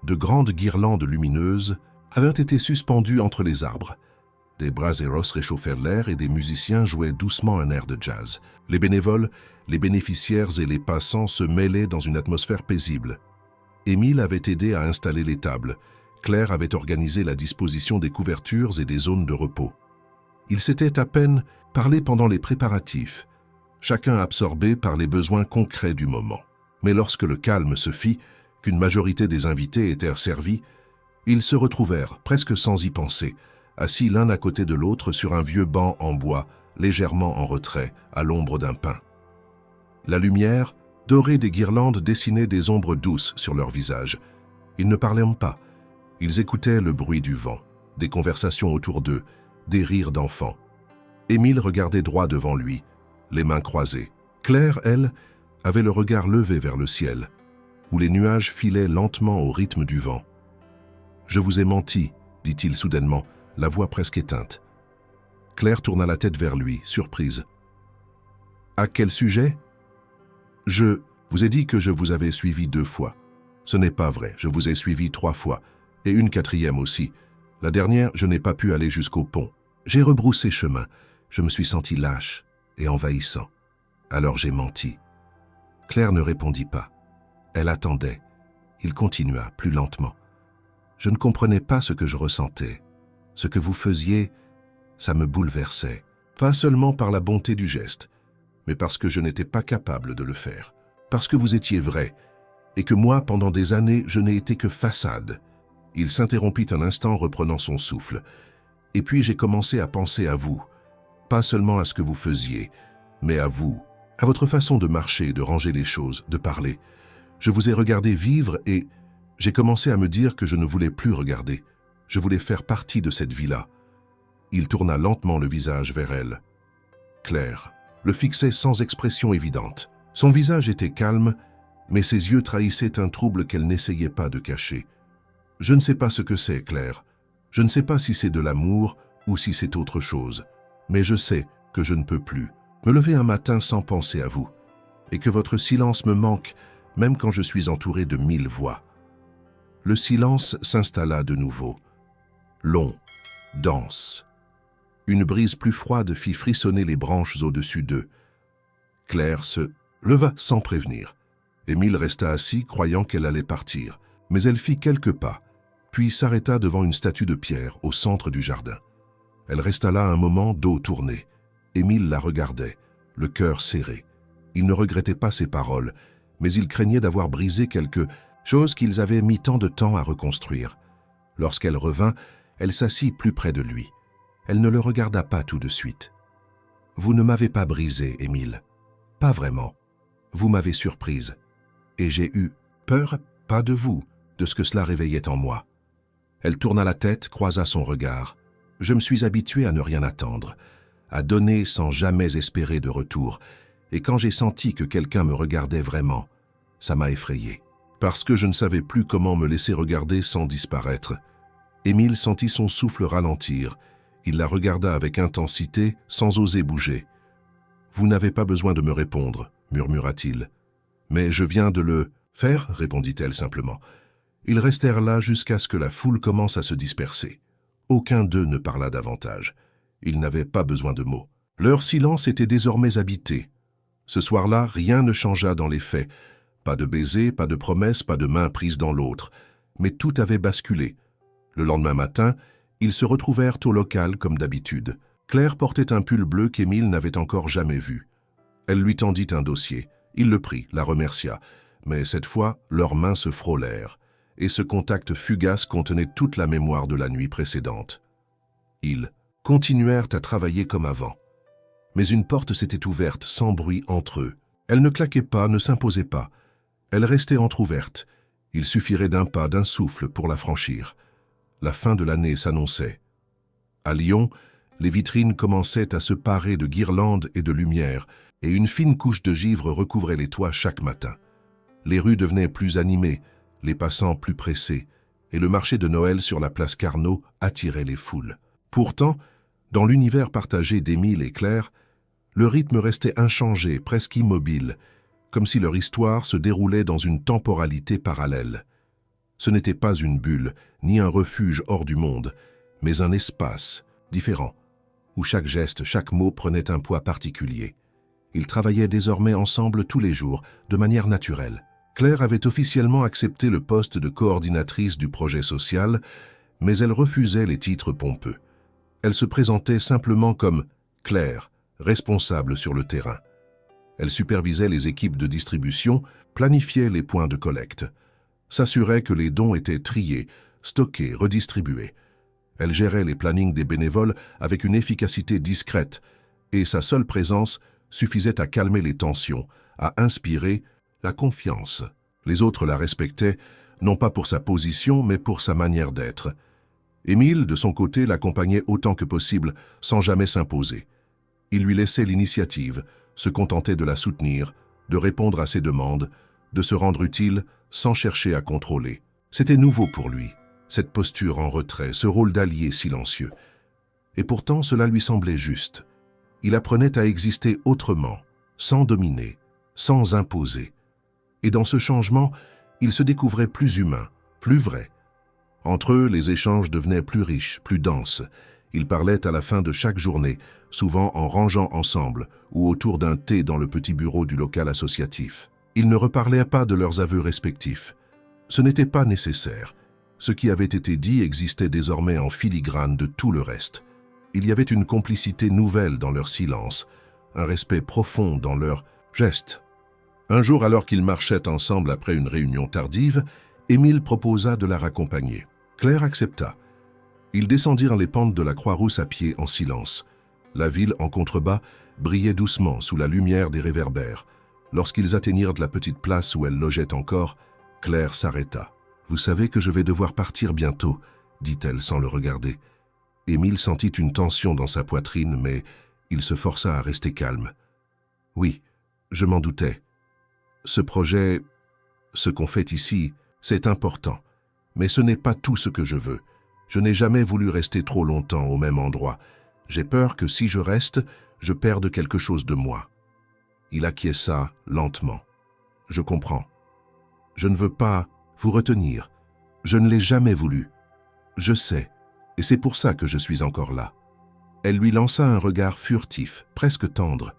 De grandes guirlandes lumineuses avaient été suspendues entre les arbres. Des braseros réchauffèrent l'air et des musiciens jouaient doucement un air de jazz. Les bénévoles, les bénéficiaires et les passants se mêlaient dans une atmosphère paisible. Émile avait aidé à installer les tables. Claire avait organisé la disposition des couvertures et des zones de repos. Ils s'étaient à peine parlé pendant les préparatifs, chacun absorbé par les besoins concrets du moment. Mais lorsque le calme se fit, qu'une majorité des invités étaient servis, ils se retrouvèrent, presque sans y penser, assis l'un à côté de l'autre sur un vieux banc en bois, légèrement en retrait, à l'ombre d'un pin. La lumière, dorée des guirlandes, dessinait des ombres douces sur leurs visages. Ils ne parlaient pas. Ils écoutaient le bruit du vent, des conversations autour d'eux, des rires d'enfants. Émile regardait droit devant lui, les mains croisées. Claire, elle, avait le regard levé vers le ciel, où les nuages filaient lentement au rythme du vent. « Je vous ai menti », dit-il soudainement, la voix presque éteinte. Claire tourna la tête vers lui, surprise. « À quel sujet ? » « Je vous ai dit que je vous avais suivi 2 fois. Ce n'est pas vrai, je vous ai suivi 3 fois. Et une 4e aussi. La dernière, je n'ai pas pu aller jusqu'au pont. J'ai rebroussé chemin. Je me suis senti lâche et envahissant. Alors j'ai menti. » Claire ne répondit pas. Elle attendait. Il continua, plus lentement. « Je ne comprenais pas ce que je ressentais. Ce que vous faisiez, ça me bouleversait. Pas seulement par la bonté du geste, mais parce que je n'étais pas capable de le faire. Parce que vous étiez vrai, et que moi, pendant des années, je n'ai été que façade. » Il s'interrompit un instant, reprenant son souffle. « Et puis j'ai commencé à penser à vous, pas seulement à ce que vous faisiez, mais à vous, à votre façon de marcher, de ranger les choses, de parler. Je vous ai regardé vivre et j'ai commencé à me dire que je ne voulais plus regarder. Je voulais faire partie de cette vie-là. » Il tourna lentement le visage vers elle. Claire le fixait sans expression évidente. Son visage était calme, mais ses yeux trahissaient un trouble qu'elle n'essayait pas de cacher. « Je ne sais pas ce que c'est, Claire. Je ne sais pas si c'est de l'amour ou si c'est autre chose. Mais je sais que je ne peux plus me lever un matin sans penser à vous, et que votre silence me manque, même quand je suis entouré de 1000 voix. » Le silence s'installa de nouveau. Long, dense. Une brise plus froide fit frissonner les branches au-dessus d'eux. Claire se leva sans prévenir. Émile resta assis, croyant qu'elle allait partir, mais elle fit quelques pas, puis s'arrêta devant une statue de pierre au centre du jardin. Elle resta là un moment, dos tourné. Émile la regardait, le cœur serré. Il ne regrettait pas ses paroles, mais il craignait d'avoir brisé quelque chose qu'ils avaient mis tant de temps à reconstruire. Lorsqu'elle revint, elle s'assit plus près de lui. Elle ne le regarda pas tout de suite. « Vous ne m'avez pas brisé, Émile. Pas vraiment. Vous m'avez surprise. Et j'ai eu peur, pas de vous, de ce que cela réveillait en moi. » Elle tourna la tête, croisa son regard. « Je me suis habituée à ne rien attendre, à donner sans jamais espérer de retour. Et quand j'ai senti que quelqu'un me regardait vraiment, ça m'a effrayée. Parce que je ne savais plus comment me laisser regarder sans disparaître. » Émile sentit son souffle ralentir. Il la regarda avec intensité, sans oser bouger. « Vous n'avez pas besoin de me répondre, » murmura-t-il. « Mais je viens de le faire, » répondit-elle simplement. Ils restèrent là jusqu'à ce que la foule commence à se disperser. Aucun d'eux ne parla davantage. Ils n'avaient pas besoin de mots. Leur silence était désormais habité. Ce soir-là, rien ne changea dans les faits. Pas de baiser, pas de promesses, pas de main prise dans l'autre. Mais tout avait basculé. Le lendemain matin, ils se retrouvèrent au local comme d'habitude. Claire portait un pull bleu qu'Émile n'avait encore jamais vu. Elle lui tendit un dossier. Il le prit, la remercia. Mais cette fois, leurs mains se frôlèrent, et ce contact fugace contenait toute la mémoire de la nuit précédente. Ils continuèrent à travailler comme avant. Mais une porte s'était ouverte sans bruit entre eux. Elle ne claquait pas, ne s'imposait pas. Elle restait entr'ouverte. Il suffirait d'un pas, d'un souffle pour la franchir. La fin de l'année s'annonçait. À Lyon, les vitrines commençaient à se parer de guirlandes et de lumières, et une fine couche de givre recouvrait les toits chaque matin. Les rues devenaient plus animées, les passants plus pressés, et le marché de Noël sur la place Carnot attirait les foules. Pourtant, dans l'univers partagé d'Émile et Claire, le rythme restait inchangé, presque immobile, comme si leur histoire se déroulait dans une temporalité parallèle. Ce n'était pas une bulle, ni un refuge hors du monde, mais un espace différent, où chaque geste, chaque mot prenait un poids particulier. Ils travaillaient désormais ensemble tous les jours, de manière naturelle. Claire avait officiellement accepté le poste de coordinatrice du projet social, mais elle refusait les titres pompeux. Elle se présentait simplement comme Claire, responsable sur le terrain. Elle supervisait les équipes de distribution, planifiait les points de collecte, s'assurait que les dons étaient triés, stockés, redistribués. Elle gérait les plannings des bénévoles avec une efficacité discrète, et sa seule présence suffisait à calmer les tensions, à inspirer la confiance. Les autres la respectaient, non pas pour sa position, mais pour sa manière d'être. Émile, de son côté, l'accompagnait autant que possible, sans jamais s'imposer. Il lui laissait l'initiative, se contentait de la soutenir, de répondre à ses demandes, de se rendre utile sans chercher à contrôler. C'était nouveau pour lui, cette posture en retrait, ce rôle d'allié silencieux. Et pourtant, cela lui semblait juste. Il apprenait à exister autrement, sans dominer, sans imposer. Et dans ce changement, il se découvrait plus humain, plus vrai. Entre eux, les échanges devenaient plus riches, plus denses. Ils parlaient à la fin de chaque journée, souvent en rangeant ensemble ou autour d'un thé dans le petit bureau du local associatif. Ils ne reparlaient pas de leurs aveux respectifs. Ce n'était pas nécessaire. Ce qui avait été dit existait désormais en filigrane de tout le reste. Il y avait une complicité nouvelle dans leur silence, un respect profond dans leurs gestes. Un jour, alors qu'ils marchaient ensemble après une réunion tardive, Émile proposa de la raccompagner. Claire accepta. Ils descendirent les pentes de la Croix-Rousse à pied en silence. La ville, en contrebas, brillait doucement sous la lumière des réverbères. Lorsqu'ils atteignirent de la petite place où elle logeait encore, Claire s'arrêta. « Vous savez que je vais devoir partir bientôt », dit-elle sans le regarder. Émile sentit une tension dans sa poitrine, mais il se força à rester calme. « Oui, je m'en doutais. Ce projet, ce qu'on fait ici, c'est important. Mais ce n'est pas tout ce que je veux. Je n'ai jamais voulu rester trop longtemps au même endroit. J'ai peur que si je reste, je perde quelque chose de moi. » Il acquiesça lentement. « Je comprends. Je ne veux pas vous retenir. Je ne l'ai jamais voulu. Je sais, et c'est pour ça que je suis encore là. » Elle lui lança un regard furtif, presque tendre.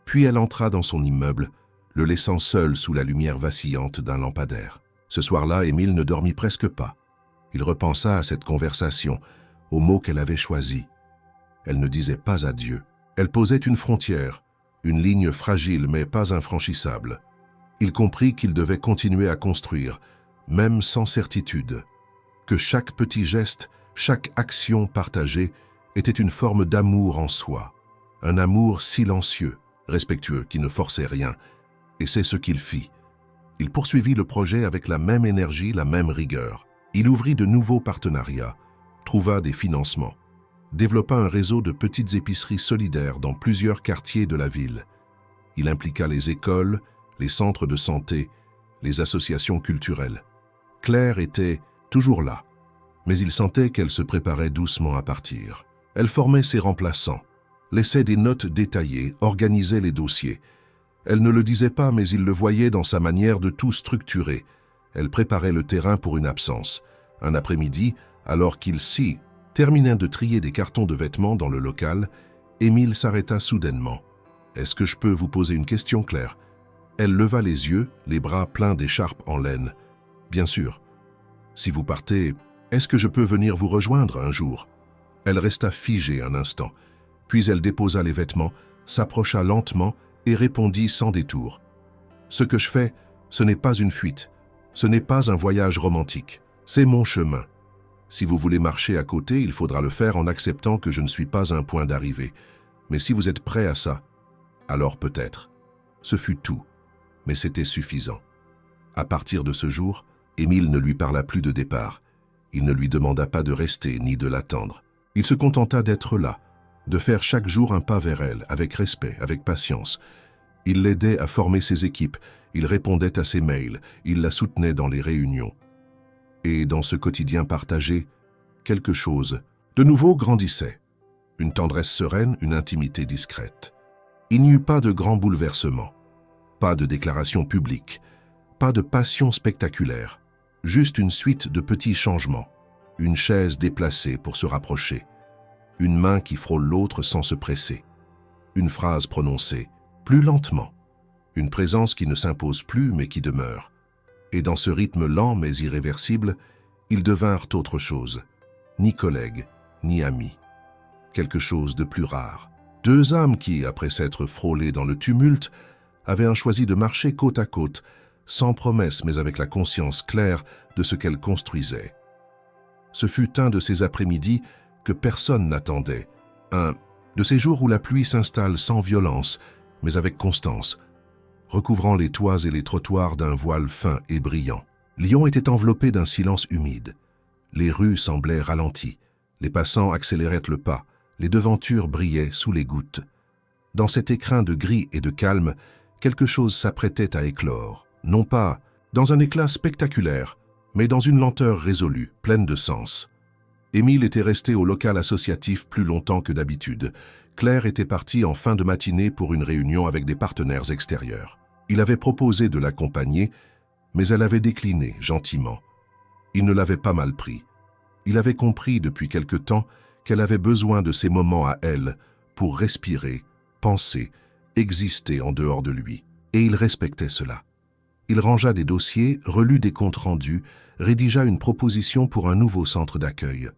Puis elle entra dans son immeuble, le laissant seul sous la lumière vacillante d'un lampadaire. Ce soir-là, Émile ne dormit presque pas. Il repensa à cette conversation, aux mots qu'elle avait choisis. Elle ne disait pas adieu. Elle posait une frontière, une ligne fragile mais pas infranchissable. Il comprit qu'il devait continuer à construire, même sans certitude, que chaque petit geste, chaque action partagée était une forme d'amour en soi, un amour silencieux, respectueux, qui ne forçait rien, et c'est ce qu'il fit. Il poursuivit le projet avec la même énergie, la même rigueur. Il ouvrit de nouveaux partenariats, trouva des financements, développa un réseau de petites épiceries solidaires dans plusieurs quartiers de la ville. Il impliqua les écoles, les centres de santé, les associations culturelles. Claire était toujours là, mais il sentait qu'elle se préparait doucement à partir. Elle formait ses remplaçants, laissait des notes détaillées, organisait les dossiers. Elle ne le disait pas, mais il le voyait dans sa manière de tout structurer. Elle préparait le terrain pour une absence. Un après-midi, alors qu'il terminait de trier des cartons de vêtements dans le local, Émile s'arrêta soudainement. « Est-ce que je peux vous poser une question, Claire ?» Elle leva les yeux, les bras pleins d'écharpes en laine. « Bien sûr. Si vous partez, est-ce que je peux venir vous rejoindre un jour ?» Elle resta figée un instant, puis elle déposa les vêtements, s'approcha lentement et répondit sans détour. « Ce que je fais, ce n'est pas une fuite, ce n'est pas un voyage romantique, c'est mon chemin. Si vous voulez marcher à côté, il faudra le faire en acceptant que je ne suis pas un point d'arrivée. Mais si vous êtes prêt à ça, alors peut-être. » Ce fut tout, mais c'était suffisant. À partir de ce jour, Émile ne lui parla plus de départ. Il ne lui demanda pas de rester ni de l'attendre. Il se contenta d'être là, de faire chaque jour un pas vers elle, avec respect, avec patience. Il l'aidait à former ses équipes, il répondait à ses mails, il la soutenait dans les réunions. Et dans ce quotidien partagé, quelque chose de nouveau grandissait. Une tendresse sereine, une intimité discrète. Il n'y eut pas de grands bouleversements, pas de déclarations publiques, pas de passion spectaculaire, juste une suite de petits changements. Une chaise déplacée pour se rapprocher, une main qui frôle l'autre sans se presser, une phrase prononcée plus lentement, une présence qui ne s'impose plus mais qui demeure. Et dans ce rythme lent mais irréversible, ils devinrent autre chose, ni collègues, ni amis. Quelque chose de plus rare. Deux âmes qui, après s'être frôlées dans le tumulte, avaient choisi de marcher côte à côte, sans promesse mais avec la conscience claire de ce qu'elles construisaient. Ce fut un de ces après-midi que personne n'attendait, un de ces jours où la pluie s'installe sans violence, mais avec constance, recouvrant les toits et les trottoirs d'un voile fin et brillant. Lyon était enveloppé d'un silence humide. Les rues semblaient ralenties, les passants accéléraient le pas, les devantures brillaient sous les gouttes. Dans cet écrin de gris et de calme, quelque chose s'apprêtait à éclore, non pas dans un éclat spectaculaire, mais dans une lenteur résolue, pleine de sens. Émile était resté au local associatif plus longtemps que d'habitude. Claire était partie en fin de matinée pour une réunion avec des partenaires extérieurs. Il avait proposé de l'accompagner, mais elle avait décliné gentiment. Il ne l'avait pas mal pris. Il avait compris depuis quelque temps qu'elle avait besoin de ces moments à elle pour respirer, penser, exister en dehors de lui. Et il respectait cela. Il rangea des dossiers, relut des comptes rendus, rédigea une proposition pour un nouveau centre d'accueil.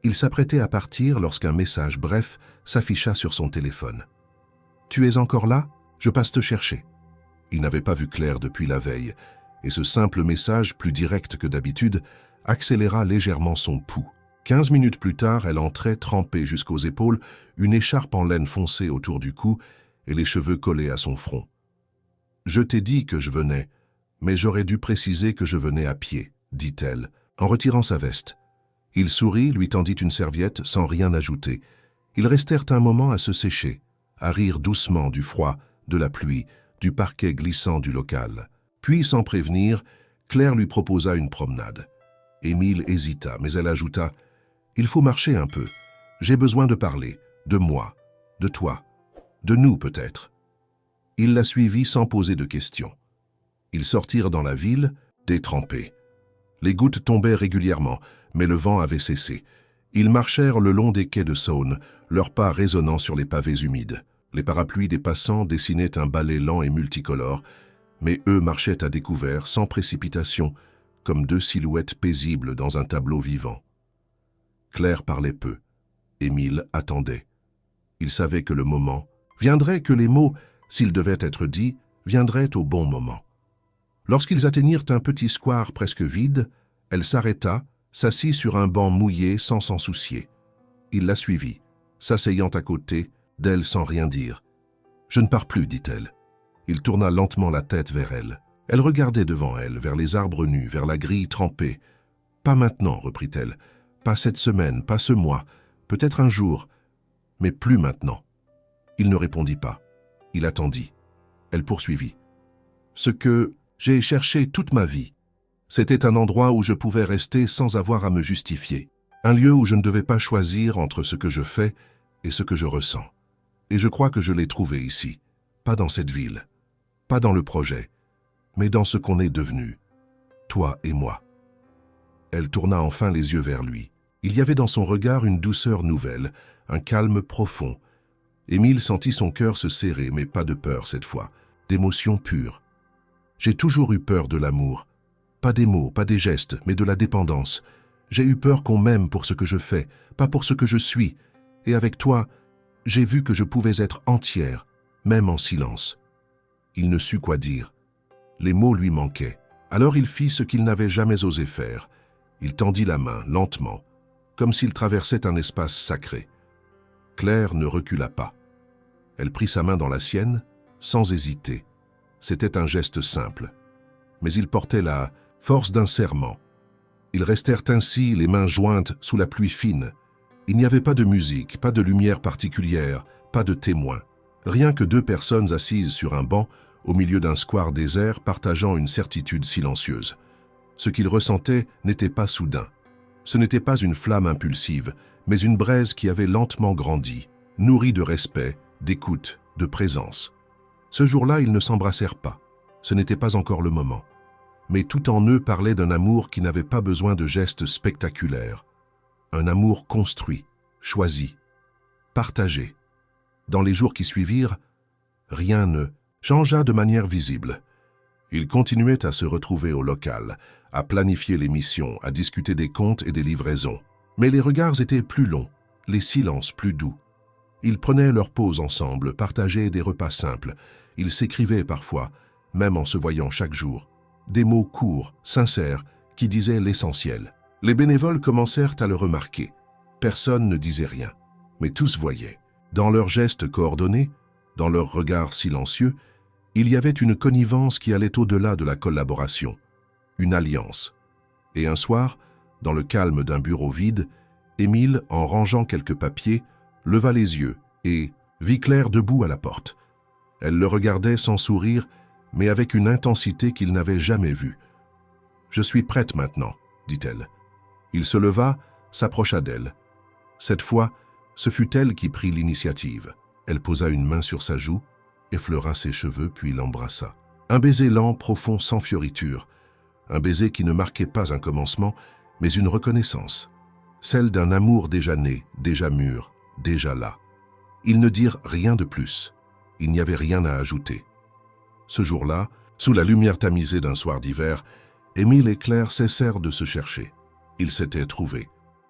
Il s'apprêtait à partir lorsqu'un message bref s'afficha sur son téléphone. « Tu es encore là? Je passe te chercher. » Il n'avait pas vu Claire depuis la veille, et ce simple message, plus direct que d'habitude, accéléra légèrement son pouls. 15 minutes plus tard, elle entrait trempée jusqu'aux épaules, une écharpe en laine foncée autour du cou et les cheveux collés à son front. « Je t'ai dit que je venais, mais j'aurais dû préciser que je venais à pied, » dit-elle, en retirant sa veste. Il sourit, lui tendit une serviette sans rien ajouter. Ils restèrent un moment à se sécher, à rire doucement du froid, de la pluie, du parquet glissant du local. Puis, sans prévenir, Claire lui proposa une promenade. Émile hésita, mais elle ajouta « Il faut marcher un peu. J'ai besoin de parler, de moi, de toi, de nous peut-être. » Il la suivit sans poser de questions. Ils sortirent dans la ville, détrempés. Les gouttes tombaient régulièrement, mais le vent avait cessé. Ils marchèrent le long des quais de Saône, leurs pas résonnant sur les pavés humides. Les parapluies des passants dessinaient un ballet lent et multicolore, mais eux marchaient à découvert, sans précipitation, comme deux silhouettes paisibles dans un tableau vivant. Claire parlait peu. Émile attendait. Il savait que le moment viendrait, que les mots, s'ils devaient être dits, viendraient au bon moment. Lorsqu'ils atteignirent un petit square presque vide, elle s'arrêta, s'assit sur un banc mouillé sans s'en soucier. Il la suivit, s'asseyant à côté d'elle sans rien dire. « Je ne pars plus, dit-elle. » Il tourna lentement la tête vers elle. Elle regardait devant elle, vers les arbres nus, vers la grille trempée. « Pas maintenant, reprit-elle. Pas cette semaine, pas ce mois. Peut-être un jour, mais plus maintenant. » Il ne répondit pas. Il attendit. Elle poursuivit. « Ce que j'ai cherché toute ma vie, c'était un endroit où je pouvais rester sans avoir à me justifier. Un lieu où je ne devais pas choisir entre ce que je fais et ce que je ressens. Et je crois que je l'ai trouvé ici, pas dans cette ville, pas dans le projet, mais dans ce qu'on est devenu, toi et moi. » Elle tourna enfin les yeux vers lui. Il y avait dans son regard une douceur nouvelle, un calme profond. Émile sentit son cœur se serrer, mais pas de peur cette fois, d'émotion pure. « J'ai toujours eu peur de l'amour. Pas des mots, pas des gestes, mais de la dépendance. J'ai eu peur qu'on m'aime pour ce que je fais, pas pour ce que je suis. Et avec toi, j'ai vu que je pouvais être entière, même en silence. » Il ne sut quoi dire. Les mots lui manquaient. Alors il fit ce qu'il n'avait jamais osé faire. Il tendit la main, lentement, comme s'il traversait un espace sacré. Claire ne recula pas. Elle prit sa main dans la sienne, sans hésiter. C'était un geste simple. Mais il portait la force d'un serment. Ils restèrent ainsi, les mains jointes sous la pluie fine. Il n'y avait pas de musique, pas de lumière particulière, pas de témoins. Rien que deux personnes assises sur un banc, au milieu d'un square désert, partageant une certitude silencieuse. Ce qu'il ressentait n'était pas soudain. Ce n'était pas une flamme impulsive, mais une braise qui avait lentement grandi, nourrie de respect, d'écoute, de présence. Ce jour-là, ils ne s'embrassèrent pas. Ce n'était pas encore le moment. Mais tout en eux parlait d'un amour qui n'avait pas besoin de gestes spectaculaires. Un amour construit, choisi, partagé. Dans les jours qui suivirent, rien ne changea de manière visible. Ils continuaient à se retrouver au local, à planifier les missions, à discuter des comptes et des livraisons. Mais les regards étaient plus longs, les silences plus doux. Ils prenaient leurs pauses ensemble, partageaient des repas simples. Ils s'écrivaient parfois, même en se voyant chaque jour. Des mots courts, sincères, qui disaient l'essentiel. Les bénévoles commencèrent à le remarquer. Personne ne disait rien, mais tous voyaient. Dans leurs gestes coordonnés, dans leurs regards silencieux, il y avait une connivence qui allait au-delà de la collaboration, une alliance. Et un soir, dans le calme d'un bureau vide, Émile, en rangeant quelques papiers, leva les yeux et vit Claire debout à la porte. Elle le regardait sans sourire, mais avec une intensité qu'il n'avait jamais vue. « Je suis prête maintenant », dit-elle. Il se leva, s'approcha d'elle. Cette fois, ce fut elle qui prit l'initiative. Elle posa une main sur sa joue, effleura ses cheveux, puis l'embrassa. Un baiser lent, profond, sans fioriture. Un baiser qui ne marquait pas un commencement, mais une reconnaissance. Celle d'un amour déjà né, déjà mûr, déjà là. Ils ne dirent rien de plus. Il n'y avait rien à ajouter. Ce jour-là, sous la lumière tamisée d'un soir d'hiver, Émile et Claire cessèrent de se chercher. Ils s'étaient trouvés.